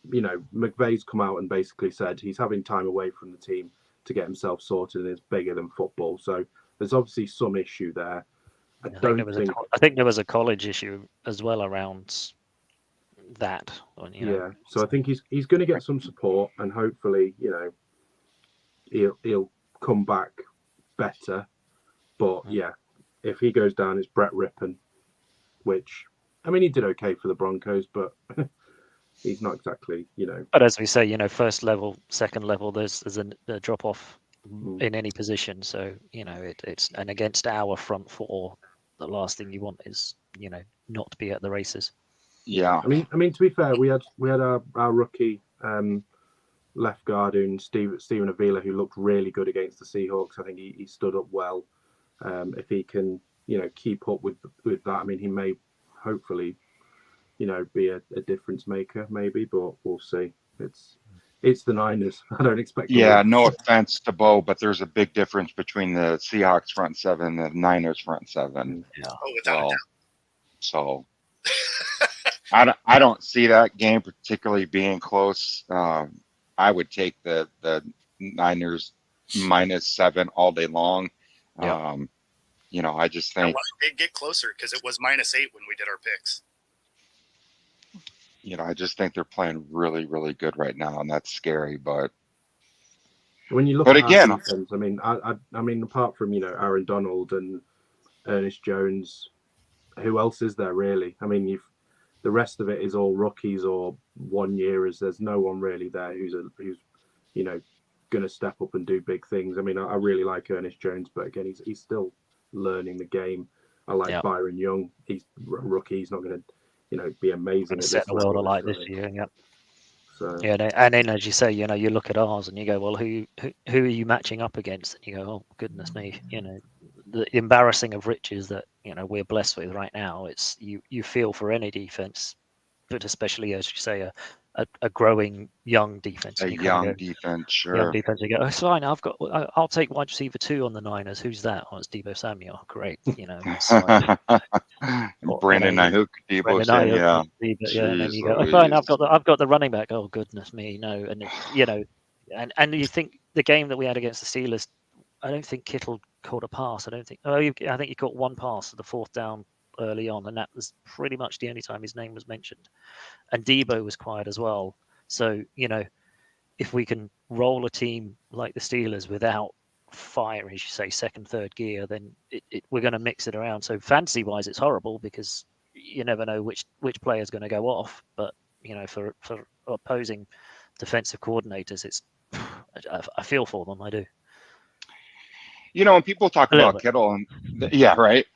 [SPEAKER 4] McVay's come out and basically said he's having time away from the team to get himself sorted, and it's bigger than football. So there's obviously some issue there. I think there was a college issue as well around that. So I think he's going to get some support, and hopefully, he'll come back better. But if he goes down, it's Brett Rippon, which I mean he did okay for the Broncos, but he's not exactly
[SPEAKER 1] But as we say, first level, second level, there's a drop off in any position. So it's and against our front four, the last thing you want is not to be at the races.
[SPEAKER 2] Yeah,
[SPEAKER 4] I mean to be fair, we had our rookie left guard in Stephen Avila, who looked really good against the Seahawks. I think he stood up well. If he can keep up with that, I mean he may hopefully be a difference maker maybe, but we'll see. It's the Niners. I don't expect.
[SPEAKER 2] Yeah, no offense to Bo, but there's a big difference between the Seahawks front seven and the Niners front seven.
[SPEAKER 3] Yeah. Oh, without a doubt.
[SPEAKER 2] So I don't see that game particularly being close. I would take the Niners -7 all day long.
[SPEAKER 1] Yeah.
[SPEAKER 2] I just
[SPEAKER 3] That
[SPEAKER 2] think,
[SPEAKER 3] one did get closer because it was -8 when we did our picks.
[SPEAKER 2] I just think they're playing really, really good right now, and that's scary. But
[SPEAKER 4] When you look
[SPEAKER 2] but
[SPEAKER 4] at our
[SPEAKER 2] again,
[SPEAKER 4] defense, I mean, apart from Aaron Donald and Ernest Jones, who else is there really? I mean, the rest of it is all rookies or 1 years. There's no one really there who's going to step up and do big things. I mean, I really like Ernest Jones, but again, he's still learning the game. I like Byron Young. He's a rookie. He's not going to be amazing at
[SPEAKER 1] set
[SPEAKER 4] this
[SPEAKER 1] the world
[SPEAKER 4] level.
[SPEAKER 1] alight this year. Yeah.
[SPEAKER 4] So
[SPEAKER 1] yeah, and then as you say, you look at ours and you go, well, who are you matching up against? And you go, oh goodness me, the embarrassing of riches that we're blessed with right now. It's you feel for any defense, but especially as you say, a growing young defense.
[SPEAKER 2] a
[SPEAKER 1] And you kind of
[SPEAKER 2] young
[SPEAKER 1] go,
[SPEAKER 2] defense,
[SPEAKER 1] young
[SPEAKER 2] sure.
[SPEAKER 1] defense. You go, oh, it's fine. I'll take wide receiver 2 on the Niners. Who's that? Oh, it's Deebo Samuel. Great. It's like,
[SPEAKER 2] Brandon Ayuk, Deebo Samuel.
[SPEAKER 1] yeah, and then
[SPEAKER 2] Jeez
[SPEAKER 1] you go, oh, fine,
[SPEAKER 2] Louise.
[SPEAKER 1] I've got the running back. Oh goodness me, no, and and you think the game that we had against the Steelers, I don't think Kittle caught a pass. I don't think. I think he caught one pass at the 4th down early on, and that was pretty much the only time his name was mentioned. And Deebo was quiet as well. So if we can roll a team like the Steelers without fire, as you say, second, third gear, then we're going to mix it around. So fantasy-wise, it's horrible because you never know which player is going to go off. But for opposing defensive coordinators, it's I feel for them. I do.
[SPEAKER 2] When people talk about Kittle, and yeah, right.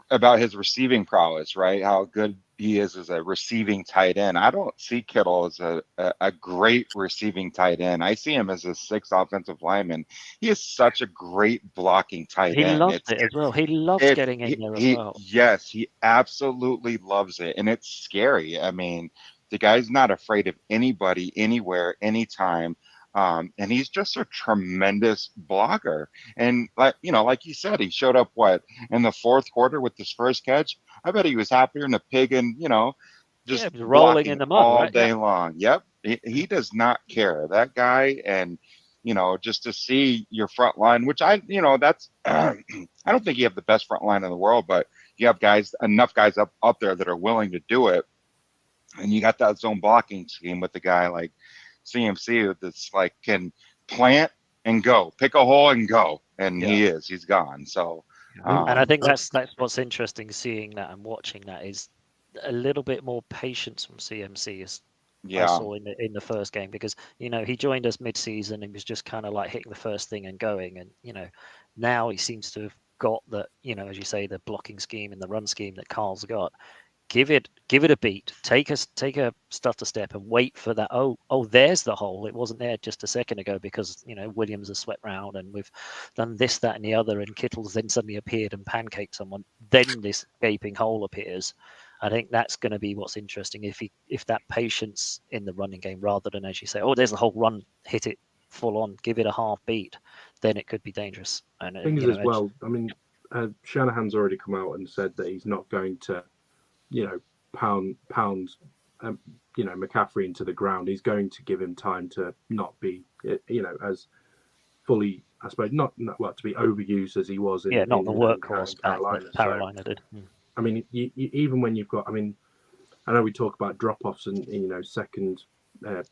[SPEAKER 2] About his receiving prowess, right? How good he is as a receiving tight end. I don't see Kittle as a great receiving tight end. I see him as a 6th offensive lineman. He is such a great blocking tight end.
[SPEAKER 1] He loves it as well. He loves getting in there as well.
[SPEAKER 2] Yes, he absolutely loves it. And it's scary. I mean, the guy's not afraid of anybody, anywhere, anytime. And he's just a tremendous blocker. And like you said, he showed up in the 4th quarter with his first catch. I bet he was happier than a pig, and just
[SPEAKER 1] rolling in the mud
[SPEAKER 2] all day long. Yep, he does not care, that guy. And just to see your front line, which that's I don't think you have the best front line in the world, but you have enough guys up there that are willing to do it. And you got that zone blocking scheme with the guy like CMC that's like can plant and go, pick a hole and go, and he's gone. So
[SPEAKER 1] and I think that's what's interesting, seeing that and watching that, is a little bit more patience from CMC as I saw in the first game, because he joined us mid-season and was just kind of like hitting the first thing and going, and now he seems to have got that, as you say, the blocking scheme and the run scheme that Carl's got. Give it a beat. Take a stutter step and wait for that. Oh, there's the hole. It wasn't there just a second ago because Williams has swept round and we've done this, that, and the other, and Kittle's then suddenly appeared and pancaked someone. Then this gaping hole appears. I think that's going to be what's interesting. If that patience in the running game, rather than, as you say, oh, there's the whole run, hit it full on, give it a half beat, then it could be dangerous. And
[SPEAKER 4] things as well. I mean, Shanahan's already come out and said that he's not going to pound McCaffrey into the ground. He's going to give him time to not be as fully, I suppose, not to be overused as he was in
[SPEAKER 1] not the workhorse
[SPEAKER 4] Carolina.
[SPEAKER 1] Carolina did.
[SPEAKER 4] I mean, even when you've got, I mean, I know we talk about drop-offs and second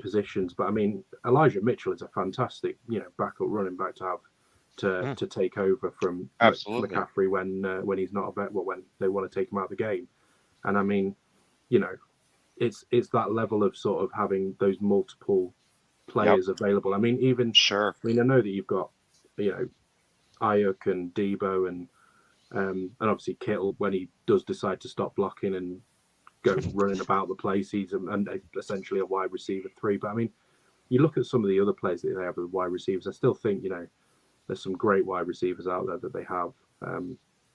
[SPEAKER 4] positions, but I mean, Elijah Mitchell is a fantastic backup running back to have to take over from McCaffrey when he's not when they want to take him out of the game. And I mean, it's that level of sort of having those multiple players available. I mean, I mean, I know that you've got Ayuk and Deebo and obviously Kittle, when he does decide to stop blocking and go running about the place, he's essentially a wide receiver 3. But I mean, you look at some of the other players that they have as wide receivers. I still think there's some great wide receivers out there that they have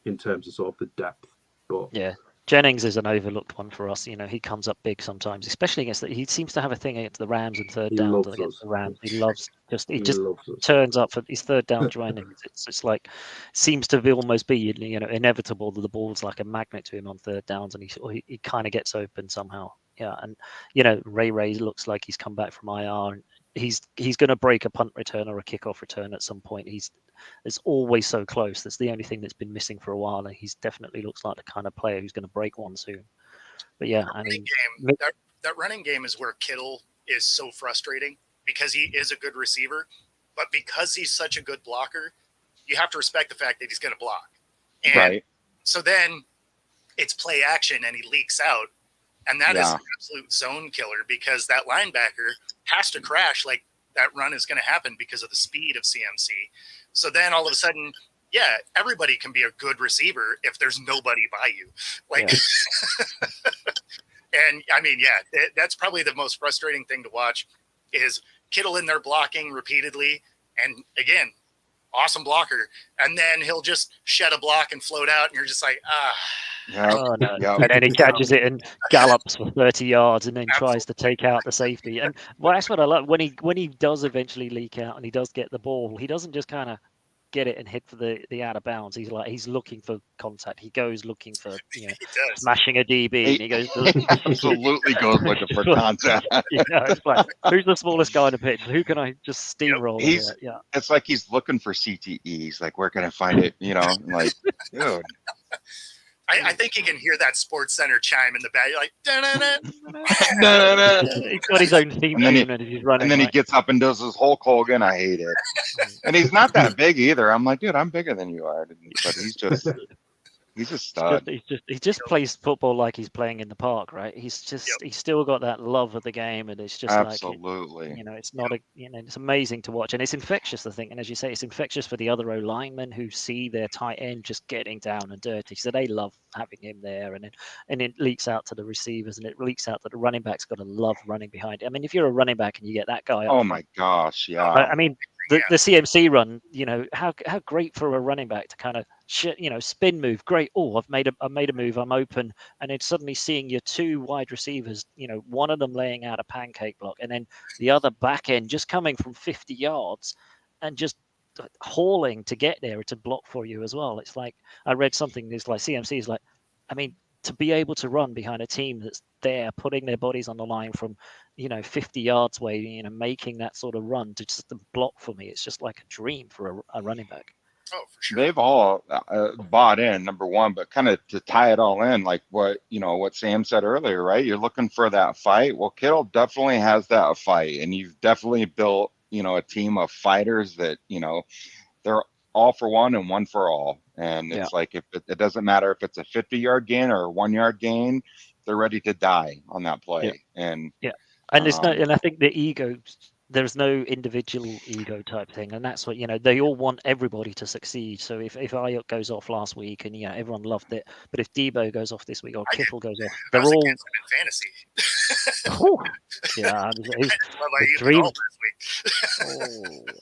[SPEAKER 4] in terms of sort of the depth. But
[SPEAKER 1] Jennings is an overlooked one for us. He comes up big sometimes, especially against he seems to have a thing against the Rams and third downs against the Rams. He loves he just turns up for his third down joining. It's like seems to almost be inevitable that the ball's like a magnet to him on third downs, and he kind of gets open somehow. Yeah, and Ray looks like he's come back from IR, and he's going to break a punt return or a kickoff return at some point. It's always so close. That's the only thing that's been missing for a while, and he's definitely looks like the kind of player who's going to break one soon. But yeah, I mean,
[SPEAKER 3] that running game is where Kittle is so frustrating because he is a good receiver, but because he's such a good blocker, you have to respect the fact that he's going to block. And
[SPEAKER 2] right.
[SPEAKER 3] So then it's play action and he leaks out. And that is an absolute zone killer because that linebacker has to crash like that run is going to happen because of the speed of CMC. So then all of a sudden, yeah, everybody can be a good receiver if there's nobody by you. Like, and I mean, yeah, that's probably the most frustrating thing to watch is Kittle in there blocking repeatedly. And again, awesome blocker. And then he'll just shed a block and float out. And you're just like,
[SPEAKER 1] Oh, no. And then he catches it and gallops for 30 yards and then tries to take out the safety. And well, that's what I love. When he does eventually leak out and he does get the ball, he doesn't just kind of get it and hit for the out of bounds. He's looking for contact. He goes looking for smashing a DB. And he goes
[SPEAKER 2] absolutely goes looking for contact.
[SPEAKER 1] It's like, who's the smallest guy in the pitch? Who can I just steamroll?
[SPEAKER 2] It's like he's looking for CTE. He's like, where can I find it? Like, dude.
[SPEAKER 3] I think he can hear that Sports Center chime in the back. You're like,
[SPEAKER 1] he's got his own theme tune and he's running.
[SPEAKER 2] And then he gets up and does his Hulk Hogan. I hate it. And he's not that big either. I'm like, dude, I'm bigger than you are. But he's a stud.
[SPEAKER 1] He just plays football like he's playing in the park, right? He's still got that love of the game, and it's just
[SPEAKER 2] absolutely.
[SPEAKER 1] It's not it's amazing to watch, and it's infectious, I think. And as you say, it's infectious for the other O linemen who see their tight end just getting down and dirty, so they love having him there, and it leaks out to the receivers, and it leaks out that the running back's got to love running behind. I mean, if you're a running back and you get that guy,
[SPEAKER 2] oh my gosh, yeah.
[SPEAKER 1] I mean, the CMC run, how great for a running back to kind of spin move, great. Oh, I've made a move, I'm open, and then suddenly seeing your two wide receivers, one of them laying out a pancake block, and then the other back end just coming from 50 yards and just hauling to get there to block for you as well. It's like I read something. It's like CMC is like, I mean, to be able to run behind a team that's there, putting their bodies on the line from 50 yards away, making that sort of run to just block for me. It's just like a dream for a running back.
[SPEAKER 3] Oh, for sure.
[SPEAKER 2] They've all bought in, number one, but kind of to tie it all in, like what Sam said earlier, right? You're looking for that fight. Well, Kittle definitely has that fight, and you've definitely built, a team of fighters that, they're all for one and one for all. And it's like, if it doesn't matter if it's a 50-yard gain or a 1-yard gain, they're ready to die on that play. And
[SPEAKER 1] there's no, and I think the ego, there's no individual ego type thing, and that's what they all want everybody to succeed. So if Ayuk goes off last week and everyone loved it, but if Debo goes off this week or Kittle goes off, they're all
[SPEAKER 3] in fantasy.
[SPEAKER 1] dream.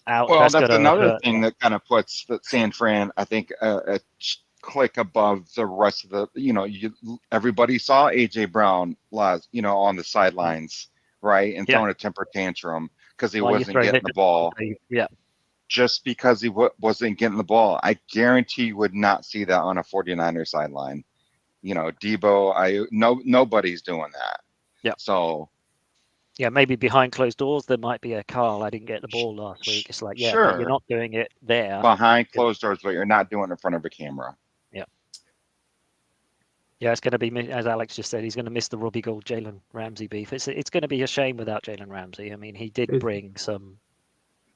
[SPEAKER 2] Well, that's another thing that kind of puts San Fran, I think, a click above the rest of the. Everybody saw AJ Brown on the sidelines, right, and throwing a temper tantrum because he wasn't getting the ball.
[SPEAKER 1] Yeah.
[SPEAKER 2] Just because he wasn't getting the ball, I guarantee you would not see that on a 49er sideline. Debo, nobody's doing that.
[SPEAKER 1] Yeah.
[SPEAKER 2] So.
[SPEAKER 1] Yeah, maybe behind closed doors there might be a Carl. I didn't get the ball last week. It's like,
[SPEAKER 2] sure.
[SPEAKER 1] But you're not doing it there.
[SPEAKER 2] Behind closed doors, but you're not doing it in front of a camera.
[SPEAKER 1] Yeah. Yeah, it's going to be, as Alex just said, he's going to miss the Robbie Gould, Jalen Ramsey beef. It's going to be a shame without Jalen Ramsey. I mean, he did bring some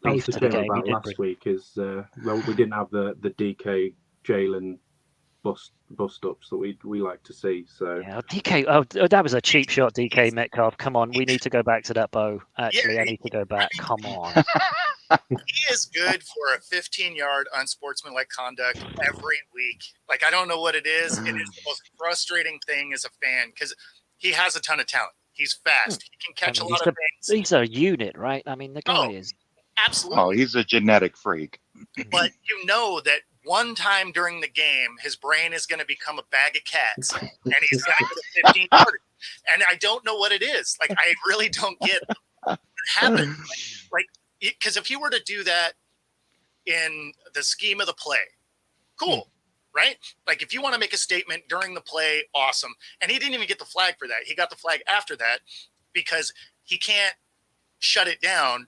[SPEAKER 1] beef to the game.
[SPEAKER 4] About last week is we didn't have the DK Jalen bust ups that we like to see. So
[SPEAKER 1] DK, that was a cheap shot. DK Metcalf, come on, we need to go back to that bow. Actually, I need to go back. Come on.
[SPEAKER 3] He is good for a 15-yard unsportsmanlike conduct every week. Like, I don't know what it is. It is the most frustrating thing as a fan because he has a ton of talent. He's fast. He can catch a lot of things.
[SPEAKER 1] He's a unit, right? I mean, the guy is.
[SPEAKER 3] Absolutely.
[SPEAKER 2] Oh, he's a genetic freak.
[SPEAKER 3] But that one time during the game, his brain is going to become a bag of cats, and he's got a 15-yarder. And I don't know what it is. Like, I really don't get what happened. Like, because if he were to do that in the scheme of the play, cool, right? Like, if you want to make a statement during the play, awesome. And he didn't even get the flag for that. He got the flag after that because he can't shut it down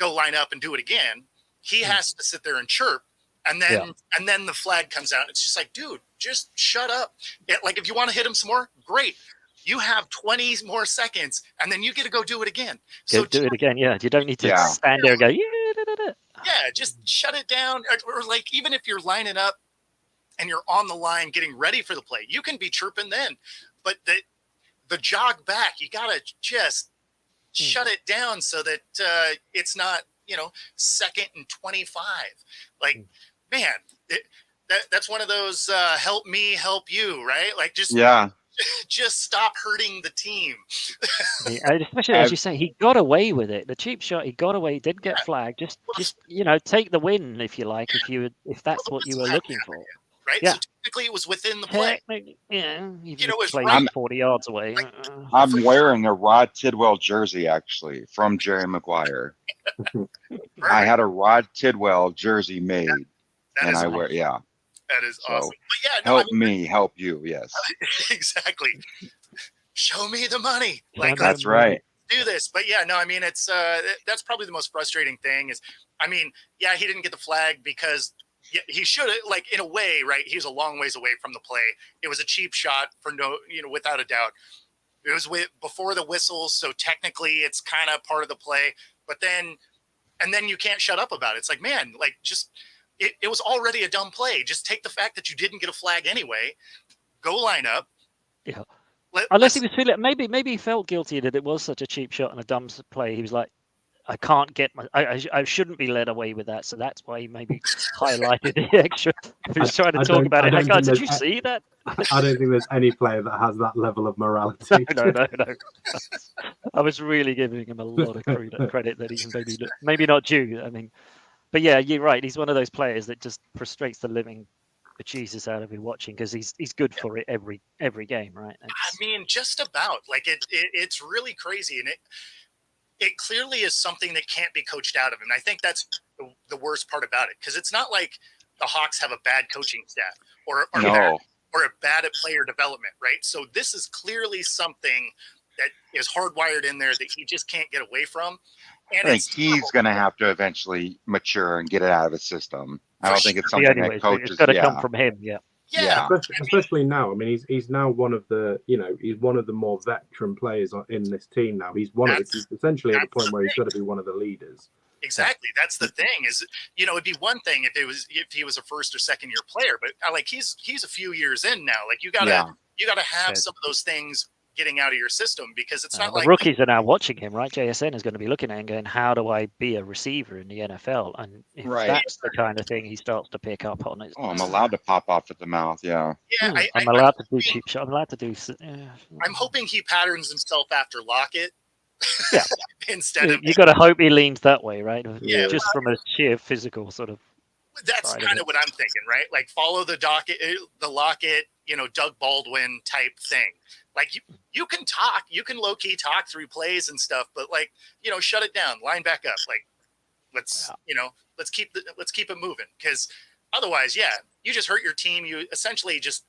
[SPEAKER 3] go line up and do it again. He has to sit there and chirp. And then the flag comes out. It's just like, dude, just shut up. Like, if you want to hit him some more, great. You have 20 more seconds, and then you get to go do it again. So
[SPEAKER 1] do it again. Yeah, you don't need to stand there and go.
[SPEAKER 3] Yeah, just shut it down. Or like, even if you're lining up and you're on the line getting ready for the play, you can be chirping then. But the jog back, you gotta just shut it down so that it's not, 2nd and 25. Like, man, that's one of those help me, help you, right? Like, just stop hurting the team.
[SPEAKER 1] Especially as you say, he got away with it. The cheap shot, he got away, didn't get flagged. Just take the win if you like, if that's what you were looking for.
[SPEAKER 3] Right?
[SPEAKER 1] Yeah.
[SPEAKER 3] So technically it was within the play.
[SPEAKER 1] It's played 40 yards away.
[SPEAKER 2] I'm wearing a Rod Tidwell jersey, actually, from Jerry Maguire. I had a Rod Tidwell jersey made, and I wear,
[SPEAKER 3] That is awesome. But
[SPEAKER 2] help me, help you. Yes,
[SPEAKER 3] exactly. Show me the money.
[SPEAKER 2] Like, that's right.
[SPEAKER 3] Do this. But it's that's probably the most frustrating thing is, he didn't get the flag because he should have, like, in a way, right? He was a long ways away from the play. It was a cheap shot for without a doubt. It was before the whistle, so technically it's kind of part of the play. But then you can't shut up about it. It's like, man, like, just it was already a dumb play. Just take the fact that you didn't get a flag anyway. Go line up.
[SPEAKER 1] Yeah. Unless he was feeling, maybe he felt guilty that it was such a cheap shot and a dumb play. He was like, I can't get I shouldn't be led away with that. So that's why he maybe highlighted the extra. He was trying to talk about it. Like, did you see that?
[SPEAKER 4] I don't think there's any player that has that level of morality.
[SPEAKER 1] No. I was really giving him a lot of credit that he's maybe not due. But yeah, you're right. He's one of those players that just frustrates the living bejesus out of you watching, because he's good for it every game, right?
[SPEAKER 3] Just about. Like, it's really crazy, and it clearly is something that can't be coached out of him. And I think that's the worst part about it, because it's not like the Hawks have a bad coaching staff or a bad at player development, right? So this is clearly something that is hardwired in there that he just can't get away from. And
[SPEAKER 2] I think he's going to have to eventually mature and get it out of his system. I don't think it's something that coaches.
[SPEAKER 1] It's got to come from him.
[SPEAKER 3] Yeah.
[SPEAKER 4] Especially now. He's now one of the he's one of the more veteran players in this team now. He's essentially at the point where he's got to be one of the leaders.
[SPEAKER 3] Exactly. That's the thing is, it'd be one thing if he was a first or second year player, but like he's a few years in now. Like, you gotta have some of those things getting out of your system, because it's not like
[SPEAKER 1] rookies are now watching him, right? JSN is going to be looking at him and going, how do I be a receiver in the NFL? And if that's the kind of thing he starts to pick up on, it.
[SPEAKER 2] I'm allowed to pop off at the mouth. Yeah.
[SPEAKER 1] I'm allowed to do cheap shot. I'm allowed to do.
[SPEAKER 3] I'm hoping he patterns himself after Lockett.
[SPEAKER 1] Yeah.
[SPEAKER 3] Instead of,
[SPEAKER 1] you got to hope he leans that way, right?
[SPEAKER 3] Yeah.
[SPEAKER 1] Just from a sheer physical sort of.
[SPEAKER 3] That's kind of what I'm thinking, right? Like, follow the Lockett, Doug Baldwin type thing. Like, you can talk, you can low key talk through plays and stuff, but like, shut it down, line back up. Like, let's keep it moving, because otherwise, you just hurt your team. You essentially just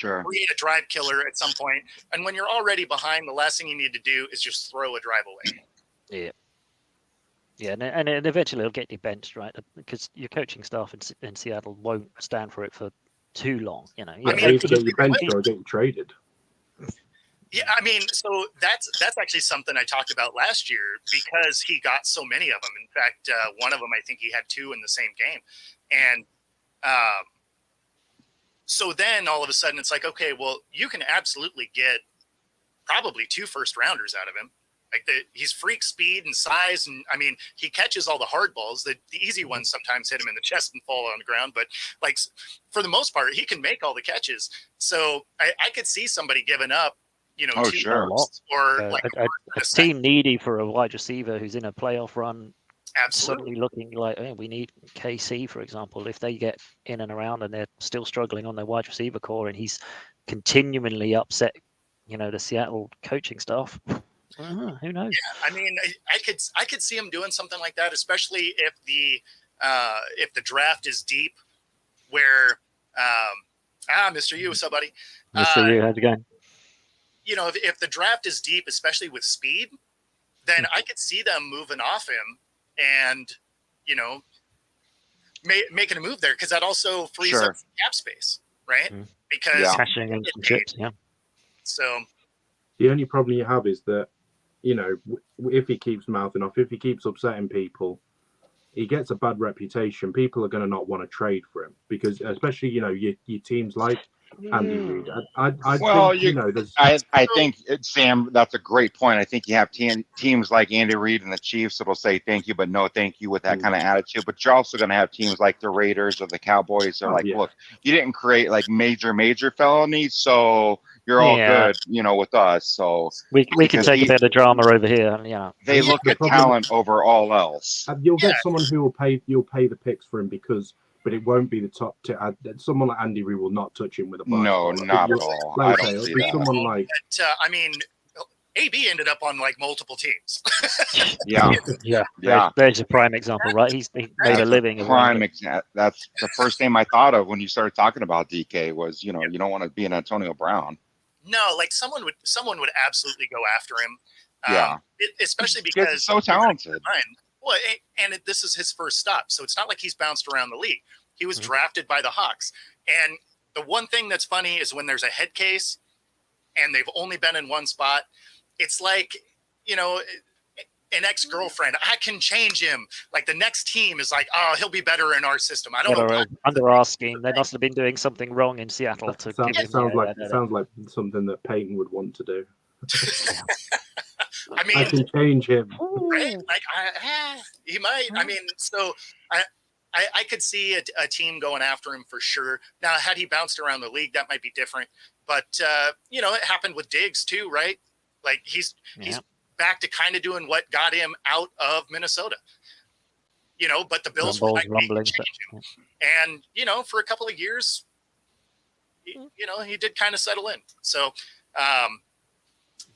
[SPEAKER 3] create a drive killer at some point. And when you're already behind, the last thing you need to do is just throw a drive away.
[SPEAKER 1] Yeah. Yeah, and eventually it'll get you benched, right? Because your coaching staff in Seattle won't stand for it for too long.
[SPEAKER 4] Either get you benched or get you traded.
[SPEAKER 3] Yeah, so that's actually something I talked about last year, because he got so many of them. In fact, one of them, I think he had 2 in the same game. And so then all of a sudden it's like, okay, well, you can absolutely get probably 2 first-rounders out of him. Like, he's freak speed and size, and he catches all the hard balls. The easy ones sometimes hit him in the chest and fall on the ground, but like, for the most part, he can make all the catches. So I could see somebody giving up, 2 firsts, or like
[SPEAKER 1] a team needy for a wide receiver who's in a playoff run.
[SPEAKER 3] Absolutely.
[SPEAKER 1] Suddenly looking like, we need KC, for example. If they get in and around and they're still struggling on their wide receiver core, and he's continually upset, the Seattle coaching staff. Who knows?
[SPEAKER 3] Yeah, I could see him doing something like that, especially if the draft is deep, where Mr. U, what's up, buddy?
[SPEAKER 1] Mr. U, how's it going?
[SPEAKER 3] If the draft is deep, especially with speed, then I could see them moving off him and, making a move there, because that also frees
[SPEAKER 2] Sure.
[SPEAKER 3] up cap space, right?
[SPEAKER 1] Mm.
[SPEAKER 3] Because
[SPEAKER 2] Yeah.
[SPEAKER 1] Cashing in some chips, yeah.
[SPEAKER 3] So
[SPEAKER 4] The only problem you have is that, if he keeps mouthing off, if he keeps upsetting people, he gets a bad reputation. People are going to not want to trade for him because, especially, your teams like Andy Reid. I
[SPEAKER 2] Well,
[SPEAKER 4] think, there's.
[SPEAKER 2] I think, Sam, that's a great point. I think you have teams like Andy Reid and the Chiefs that'll say thank you, but no thank you with that kind of attitude. But you're also going to have teams like the Raiders or the Cowboys that are look, you didn't create like major felonies, so you're all good, with us. So
[SPEAKER 1] we can take a bit of drama over here, and
[SPEAKER 2] they look at talent over all else.
[SPEAKER 4] You'll get someone who will pay. You'll pay the picks for him but it won't be the top. Someone like Andy Reid will not touch him with a barge
[SPEAKER 2] No,
[SPEAKER 4] pole.
[SPEAKER 2] not at all.
[SPEAKER 4] Like
[SPEAKER 2] I
[SPEAKER 4] say,
[SPEAKER 2] don't see
[SPEAKER 4] it'll be
[SPEAKER 2] that.
[SPEAKER 4] someone like.
[SPEAKER 3] AB ended up on like multiple teams.
[SPEAKER 2] Yeah.
[SPEAKER 1] There's a prime example, right? He made a living.
[SPEAKER 2] Prime example. That's the first name I thought of when you started talking about DK was, you don't want to be an Antonio Brown.
[SPEAKER 3] No, like someone would absolutely go after him.
[SPEAKER 2] Yeah.
[SPEAKER 3] Especially because
[SPEAKER 2] he's so talented.
[SPEAKER 3] Well, and this is his first stop, so it's not like he's bounced around the league. He was drafted by the Hawks. And the one thing that's funny is when there's a head case and they've only been in one spot, it's like, an ex-girlfriend. I can change him. Like the next team is like, oh, he'll be better in our system. I don't know.
[SPEAKER 1] Under our scheme, they must have been doing something wrong in Seattle to give him.
[SPEAKER 4] Sounds like something that Peyton would want to do.
[SPEAKER 3] I mean,
[SPEAKER 4] I can change him.
[SPEAKER 3] Right? Like, he might. I mean, so I could see a team going after him for sure. Now, had he bounced around the league, that might be different. But it happened with Diggs too, right? Like he's back to kind of doing what got him out of Minnesota. But the Bills were like, change him. And for a couple of years, he did kind of settle in. So.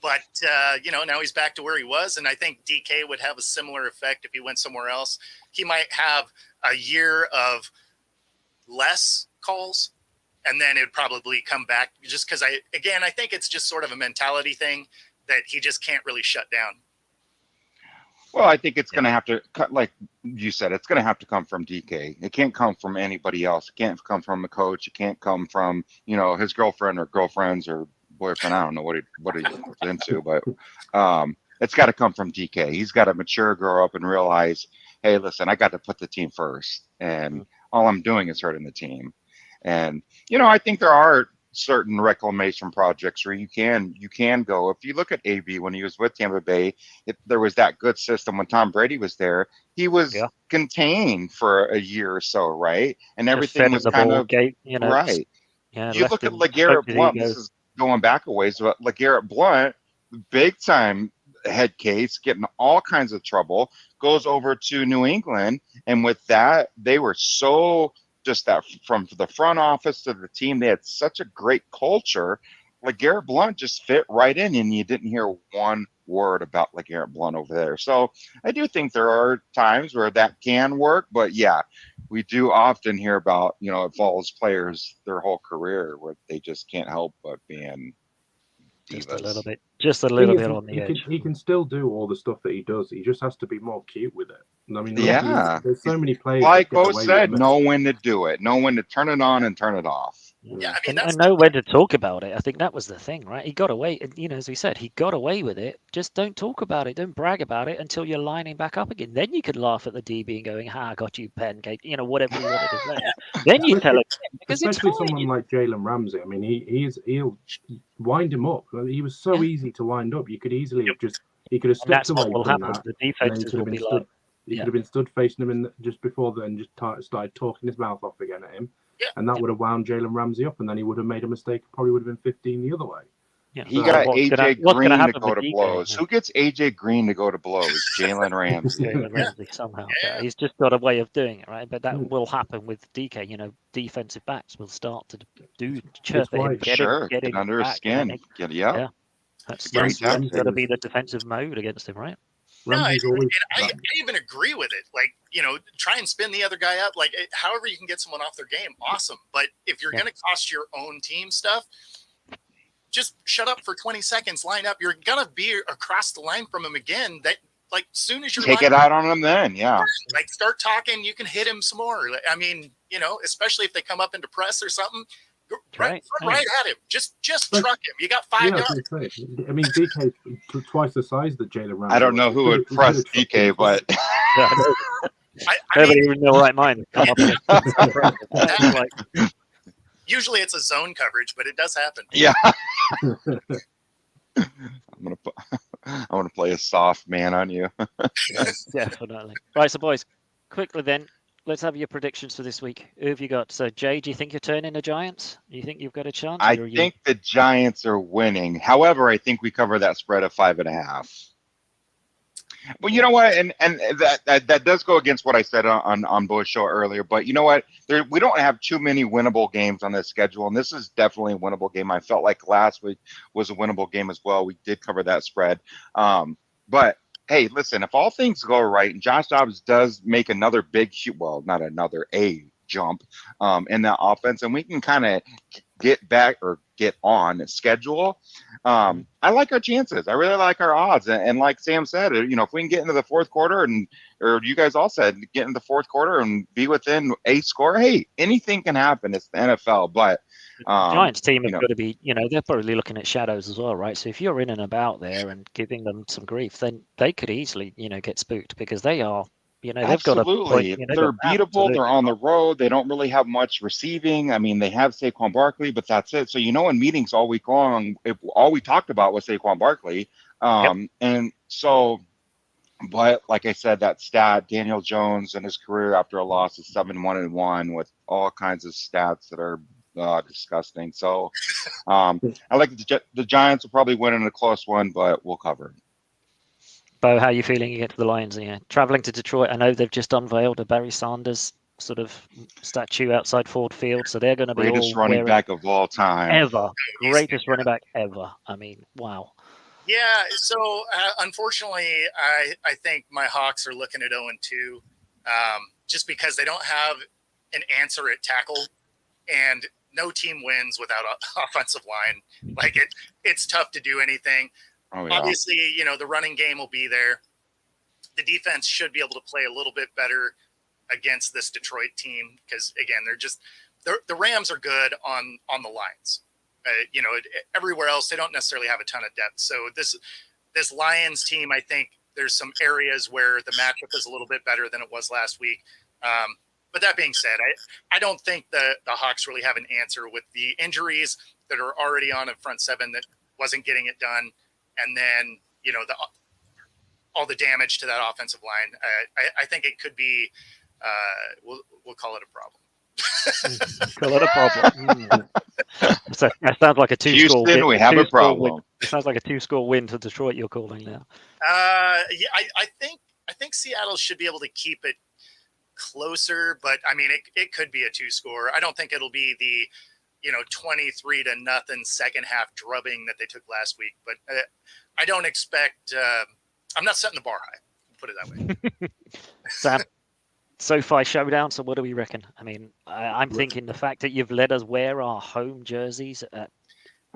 [SPEAKER 3] But now he's back to where he was. And I think DK would have a similar effect if he went somewhere else. He might have a year of less calls, and then it'd probably come back just because I think it's just sort of a mentality thing that he just can't really shut down.
[SPEAKER 2] Well, I think it's going to have to, like you said, it's going to have to come from DK. It can't come from anybody else. It can't come from a coach. It can't come from, his girlfriend or girlfriends or boyfriend. I don't know what he's into, but it's got to come from DK. He's got to mature, grow up, and realize, hey, listen, I got to put the team first, and all I'm doing is hurting the team. And I think there are certain reclamation projects where you can go. If you look at AB when he was with Tampa Bay, if there was that good system when Tom Brady was there, he was contained for a year or so, right? And everything was kind of right. Yeah, you look at LeGarrette Blount. This is going back a ways, but LeGarrette Blount, big time head case, getting all kinds of trouble, goes over to New England, and with that, they were so just that from the front office to the team, they had such a great culture. LeGarrette Blount just fit right in, and you didn't hear one word about LeGarrette Blount over there. So I do think there are times where that can work, but yeah, we do often hear about, it follows players their whole career where they just can't help but being divas.
[SPEAKER 1] Just a little bit on the edge.
[SPEAKER 4] He can still do all the stuff that he does. He just has to be more cute with it. I mean, there's so many players.
[SPEAKER 2] Like Bo said, know when to do it, know when to turn it on and turn it off.
[SPEAKER 3] Yeah, I mean,
[SPEAKER 1] and know when to talk about it. I think that was the thing, right? He got away, as we said, he got away with it. Just don't talk about it, don't brag about it until you're lining back up again. Then you could laugh at the DB and going, "Ha, I got you, pancake," whatever you wanted to say. Then you tell him, because
[SPEAKER 4] especially someone like Jalen Ramsey. I mean, he'll wind him up. He was so easy to wind up. You could easily he could have stepped away from that.
[SPEAKER 1] The defenses will be like.
[SPEAKER 4] He could have been stood facing him just before then, just started talking his mouth off again at him.
[SPEAKER 3] Yeah.
[SPEAKER 4] And that would have wound Jalen Ramsey up, and then he would have made a mistake. Probably would have been 15 the other way.
[SPEAKER 1] Yeah.
[SPEAKER 2] He got AJ Green to go to blows. Who gets AJ Green to go to blows? Jalen Ramsey.
[SPEAKER 1] Jalen Ramsey somehow. Yeah. He's just got a way of doing it, right? But that will happen with DK. Defensive backs will start to chirp at him, get
[SPEAKER 2] under his skin.
[SPEAKER 1] That's got to be the defensive mode against him, right?
[SPEAKER 3] No, I even agree with it. Like, try and spin the other guy up. Like, however you can get someone off their game, awesome. But if you're going to cost your own team stuff, just shut up for 20 seconds, line up. You're going to be across the line from him again. like soon as you're
[SPEAKER 2] take it out on them then. Yeah.
[SPEAKER 3] like start talking, you can hit him some more. I mean, especially if they come up into press or something, right at him. Just truck him. You got 5 yards.
[SPEAKER 4] I mean, DK twice the size that Jalen Ramsey.
[SPEAKER 2] I don't know who would press DK, but
[SPEAKER 3] I mean,
[SPEAKER 1] even in the right mind come up with
[SPEAKER 3] usually it's a zone coverage, but it does happen.
[SPEAKER 2] Yeah. I want to play a soft man on you.
[SPEAKER 1] Definitely. Right, so boys, quickly then, let's have your predictions for this week. Who have you got? So, Jay, do you think you're turning the Giants? Do you think you've got a chance?
[SPEAKER 2] I think the Giants are winning. However, I think we cover that spread of 5.5. Well, you know what, and that does go against what I said on Bo's show earlier. But you know what, we don't have too many winnable games on this schedule, and this is definitely a winnable game. I felt like last week was a winnable game as well. We did cover that spread, but hey, listen, if all things go right and Josh Dobbs does make another big jump in that offense, and we can kind of get back or get on schedule. I like our chances. I really like our odds. And like Sam said, if we can get into the fourth quarter or you guys all said, get in the fourth quarter and be within a score, hey, anything can happen. It's the NFL. But
[SPEAKER 1] Giants team have got to be, they're probably looking at shadows as well, right? So if you're in and about there and giving them some grief, then they could easily, get spooked because they are. They've
[SPEAKER 2] absolutely.
[SPEAKER 1] got
[SPEAKER 2] they're beatable. Absolutely. They're on the road. They don't really have much receiving. I mean, they have Saquon Barkley, but that's it. So, in meetings all week long, all we talked about was Saquon Barkley. And so, but like I said, that stat, Daniel Jones in his career after a loss is 7-1-1 with all kinds of stats that are disgusting. So, I like the Giants will probably win in a close one, but we'll cover.
[SPEAKER 1] Bo, how are you feeling against the Lions? Traveling to Detroit, I know they've just unveiled a Barry Sanders sort of statue outside Ford Field, so they're going to be
[SPEAKER 2] greatest running back of all time
[SPEAKER 1] ever. Greatest running back ever. I mean, wow.
[SPEAKER 3] Yeah. So unfortunately, I think my Hawks are looking at 0-2, just because they don't have an answer at tackle, and no team wins without an offensive line. Like it's tough to do anything.
[SPEAKER 2] Oh, yeah.
[SPEAKER 3] Obviously, the running game will be there. The defense should be able to play a little bit better against this Detroit team because, again, the Rams are good on the lines. Everywhere else, they don't necessarily have a ton of depth. So this Lions team, I think there's some areas where the matchup is a little bit better than it was last week. But that being said, I don't think the Hawks really have an answer with the injuries that are already on a front seven that wasn't getting it done. And then, all the damage to that offensive line. I think it could be, we'll call it a problem.
[SPEAKER 1] Call it a problem. So that sounds like a two-score win.
[SPEAKER 2] We have a problem.
[SPEAKER 1] It sounds like a two-score win to Detroit. You're calling now.
[SPEAKER 3] Yeah, I think Seattle should be able to keep it closer, but I mean, it could be a two-score. I don't think it'll be the 23-0 second half drubbing that they took last week. But I don't expect. I'm not setting the bar high. Put it that way.
[SPEAKER 1] Sam, SoFi showdown. So what do we reckon? I mean, I'm thinking the fact that you've let us wear our home jerseys at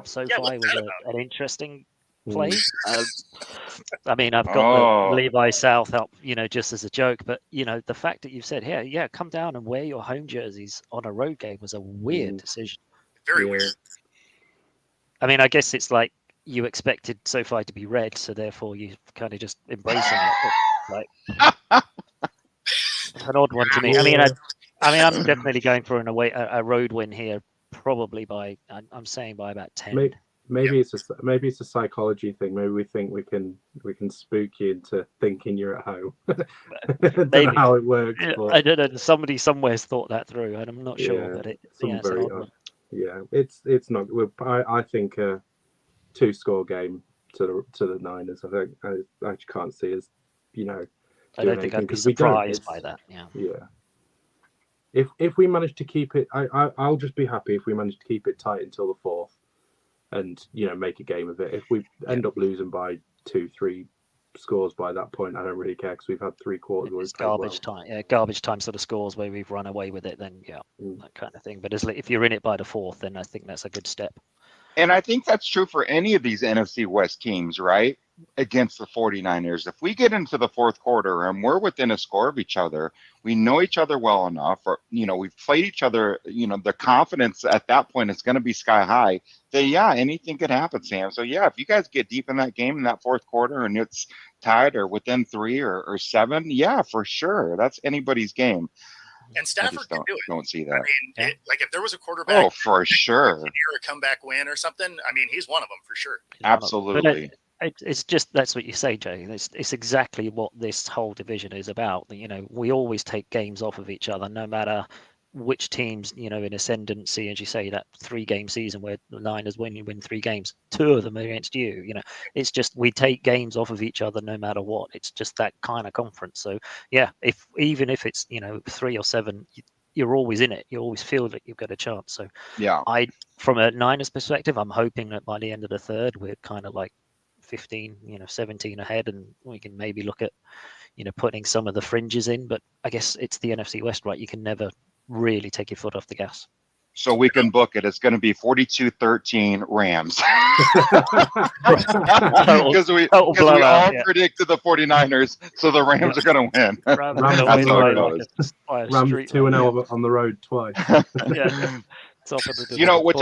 [SPEAKER 1] SoFi was an interesting play. I mean, I've got the Levi South up, just as a joke, but the fact that you've said, yeah, come down and wear your home jerseys on a road game was a weird decision.
[SPEAKER 3] Very weird. I
[SPEAKER 1] mean, I guess it's like you expected SoFi to be red, so therefore you kind of just embracing it. It's an odd one to me. I mean, I'm definitely going for a road win here, probably by I'm saying by about 10.
[SPEAKER 4] Maybe it's a psychology thing. Maybe we think we can spook you into thinking you're at home. I don't know how it works. But...
[SPEAKER 1] I don't know. Somebody somewhere's thought that through, and I'm not sure. But it's very odd.
[SPEAKER 4] Yeah, it's not. I think a 2-score game to the Niners. I actually can't see us.
[SPEAKER 1] I don't think I'd be surprised by that.
[SPEAKER 4] Yeah. If we manage to keep it, I'll just be happy if we manage to keep it tight until the fourth, and make a game of it. If we end up losing by 2-3 scores by that point, I don't really care because we've had 3 quarters.
[SPEAKER 1] It's garbage time. Yeah, garbage time sort of scores where we've run away with it. Then that kind of thing. But if you're in it by the fourth, then I think that's a good step.
[SPEAKER 2] And I think that's true for any of these NFC West teams, right? against the 49ers. If we get into the fourth quarter and we're within a score of each other, we know each other well enough, or, we've played each other, the confidence at that point is going to be sky high, then yeah, anything could happen, Sam. So yeah, if you guys get deep in that game in that fourth quarter and it's tied or within 3 or 7, yeah, for sure. That's anybody's game.
[SPEAKER 3] And Stafford can do it.
[SPEAKER 2] Don't see that.
[SPEAKER 3] I mean, if there was a quarterback,
[SPEAKER 2] for sure,
[SPEAKER 3] near a comeback win or something, I mean, he's one of them for sure.
[SPEAKER 2] Absolutely.
[SPEAKER 1] It's just, that's what you say, Jay. It's exactly what this whole division is about. We always take games off of each other, no matter which teams, in ascendancy, as you say, that 3-game season where the Niners win 3 games, 2 of them against you. It's just, we take games off of each other no matter what. It's just that kind of conference. So yeah, even if it's 3 or 7, you're always in it. You always feel that you've got a chance. So
[SPEAKER 2] yeah,
[SPEAKER 1] from a Niners perspective, I'm hoping that by the end of the third, we're kind of like 15, 17 ahead, and we can maybe look at putting some of the fringes in. But I guess it's the NFC West, right? You can never really take your foot off the gas.
[SPEAKER 2] So we can book it. It's going to be 42-13 Rams. Because we all predicted the 49ers, so the Rams are going to win.
[SPEAKER 4] Rams 2-0 on the road twice.
[SPEAKER 2] Which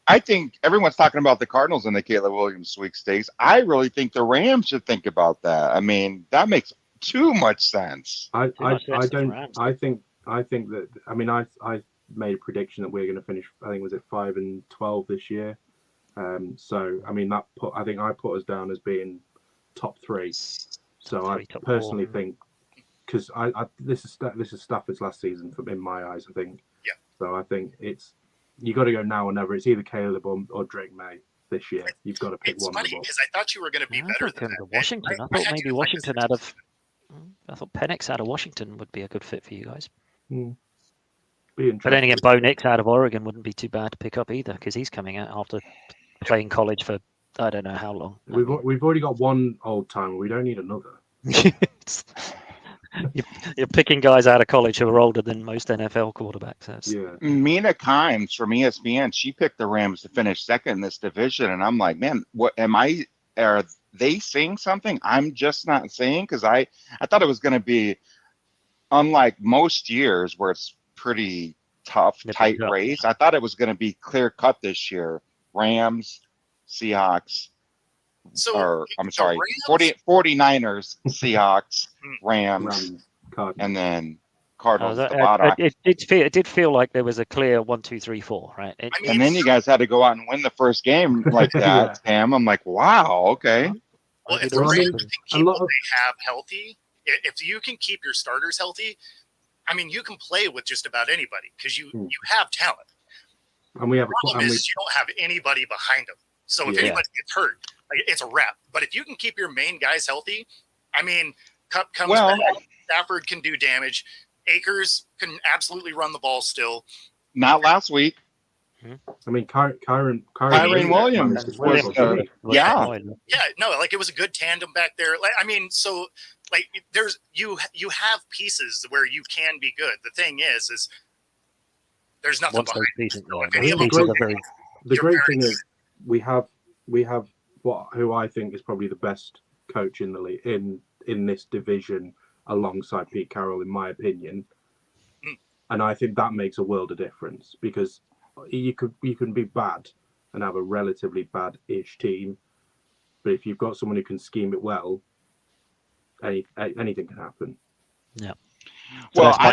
[SPEAKER 2] I think everyone's talking about the Cardinals and the Caleb Williams sweepstakes. I really think the Rams should think about that. I mean, that makes too much sense.
[SPEAKER 4] I think that, I made a prediction that we're going to finish, I think, was it 5-12 this year. So I put us down as being top 3. So I personally think, because this is Stafford's last season in my eyes, I think.
[SPEAKER 3] Yeah.
[SPEAKER 4] So I think you got to go now or never. It's either Caleb or Drake May this year. You've got to pick one.
[SPEAKER 3] It's funny because I thought you were going to be better than that.
[SPEAKER 1] Washington. I thought maybe Washington I thought Penix out of Washington would be a good fit for you guys. But then again, Bo Nix out of Oregon wouldn't be too bad to pick up either, because he's coming out after playing college for I don't know how long.
[SPEAKER 4] We've already got one old timer. We don't need another.
[SPEAKER 1] You're picking guys out of college who are older than most NFL quarterbacks.
[SPEAKER 4] Yeah.
[SPEAKER 2] Mina Kimes from ESPN, she picked the Rams to finish second in this division, and I'm like, man, what are they saying something I'm just not saying? Because I thought it was going to be, unlike most years where it's pretty tough, tight race, I thought it was going to be clear cut this year. Rams, Seahawks, I'm sorry, 49ers, Seahawks, Rams, and then Cardinals at the bottom.
[SPEAKER 1] It did feel like there was a clear 1, 2, 3, 4, right?
[SPEAKER 2] And then you guys had to go out and win the first game like that, Sam. I'm like, wow, okay.
[SPEAKER 3] Well, if the Rams can keep what they have healthy, if you can keep your starters healthy, I mean, you can play with just about anybody because you have talent.
[SPEAKER 4] And we have
[SPEAKER 3] the problem is you don't have anybody behind them. So if anybody gets hurt, it's a wrap. But if you can keep your main guys healthy, I mean, Cup comes back, Stafford can do damage. Akers can absolutely run the ball still.
[SPEAKER 2] Not last week.
[SPEAKER 4] I mean, Kyren
[SPEAKER 2] Williams was
[SPEAKER 3] it was a good tandem back there. You have pieces where you can be good. The thing is there's nothing behind it.
[SPEAKER 4] The great thing is we have who I think is probably the best coach in the league in this division, alongside Pete Carroll, in my opinion. And I think that makes a world of difference, because you can be bad and have a relatively bad-ish team, but if you've got someone who can scheme it well, anything can happen.
[SPEAKER 1] Yeah.
[SPEAKER 2] Well, I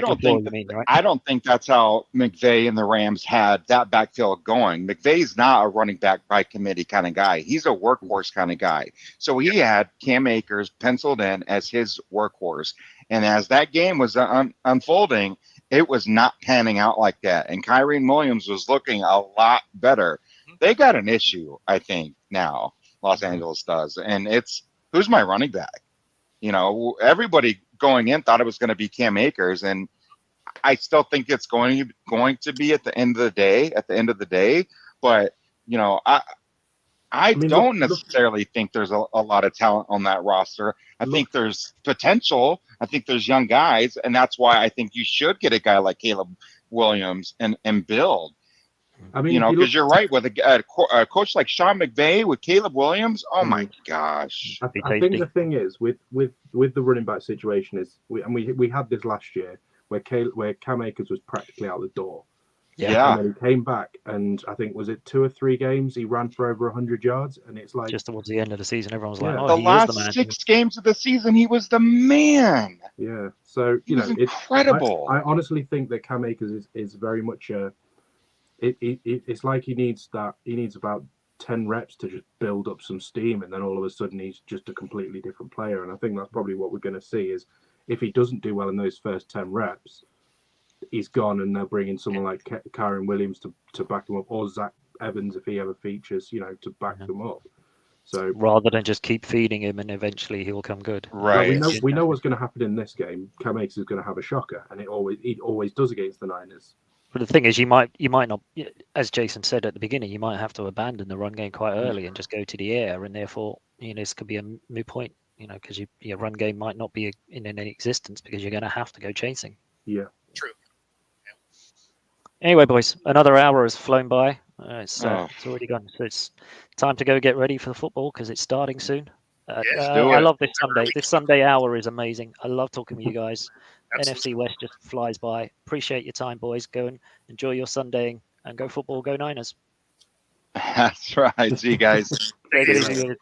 [SPEAKER 2] don't think that's how McVay and the Rams had that backfield going. McVay's not a running back by committee kind of guy. He's a workhorse kind of guy. So he had Cam Akers penciled in as his workhorse. And as that game was unfolding, it was not panning out like that. And Kyren Williams was looking a lot better. They got an issue, I think, now. Los Angeles does. And it's, who's my running back? Everybody going in thought it was going to be Cam Akers, and I still think it's going to be at the end of the day. But I don't necessarily think there's a lot of talent on that roster. I think there's potential. I think there's young guys, and that's why I think you should get a guy like Caleb Williams and build.
[SPEAKER 4] I mean,
[SPEAKER 2] You know,
[SPEAKER 4] if you
[SPEAKER 2] because
[SPEAKER 4] look,
[SPEAKER 2] you're right with a coach like Sean McVay with Caleb Williams. Oh my gosh.
[SPEAKER 1] Be
[SPEAKER 4] I think
[SPEAKER 1] tasty.
[SPEAKER 4] the thing is with the running back situation is we had this last year where Cam Akers was practically out the door.
[SPEAKER 1] Yeah.
[SPEAKER 4] And then he came back, and I think was it 2 or 3 games he ran for over 100 yards, and it's like
[SPEAKER 1] Just towards the end of the season, everyone was like,
[SPEAKER 4] Yeah.
[SPEAKER 1] "Oh,
[SPEAKER 2] The
[SPEAKER 1] he is
[SPEAKER 2] last
[SPEAKER 1] the man."
[SPEAKER 2] 6 games of the season, he was the man.
[SPEAKER 4] yeah. So
[SPEAKER 2] He was
[SPEAKER 4] it's
[SPEAKER 2] incredible.
[SPEAKER 4] I honestly think that Cam Akers is very much it's like he needs about 10 reps to just build up some steam, and then all of a sudden he's just a completely different player. And I think that's probably what we're going to see is if he doesn't do well in those first 10 reps, he's gone, and they'll bring in someone like Kyron Williams to back him up, or Zach Evans if he ever features, to back them up. So
[SPEAKER 1] Rather than just keep feeding him, and eventually he will come good.
[SPEAKER 2] Right.
[SPEAKER 4] we know what's going to happen in this game. Cam Akers is going to have a shocker, and he always does against the Niners.
[SPEAKER 1] But the thing is, you might not, as Jason said at the beginning, you might have to abandon the run game quite early and just go to the air, and therefore, this could be a moot point, because your run game might not be in any existence because you're going to have to go chasing.
[SPEAKER 4] Yeah.
[SPEAKER 3] True.
[SPEAKER 1] Anyway, boys, another hour has flown by. It's already gone. So it's time to go get ready for the football because it's starting soon.
[SPEAKER 3] Yes,
[SPEAKER 2] do
[SPEAKER 1] I
[SPEAKER 2] it.
[SPEAKER 1] love this Sunday. This Sunday hour is amazing. I love talking with you guys.
[SPEAKER 3] Absolutely.
[SPEAKER 1] NFC West just flies by. Appreciate your time, boys. Go and enjoy your Sundaying and go football, go Niners.
[SPEAKER 2] That's right. See you guys.
[SPEAKER 1] Take it
[SPEAKER 3] Easy.
[SPEAKER 1] easy.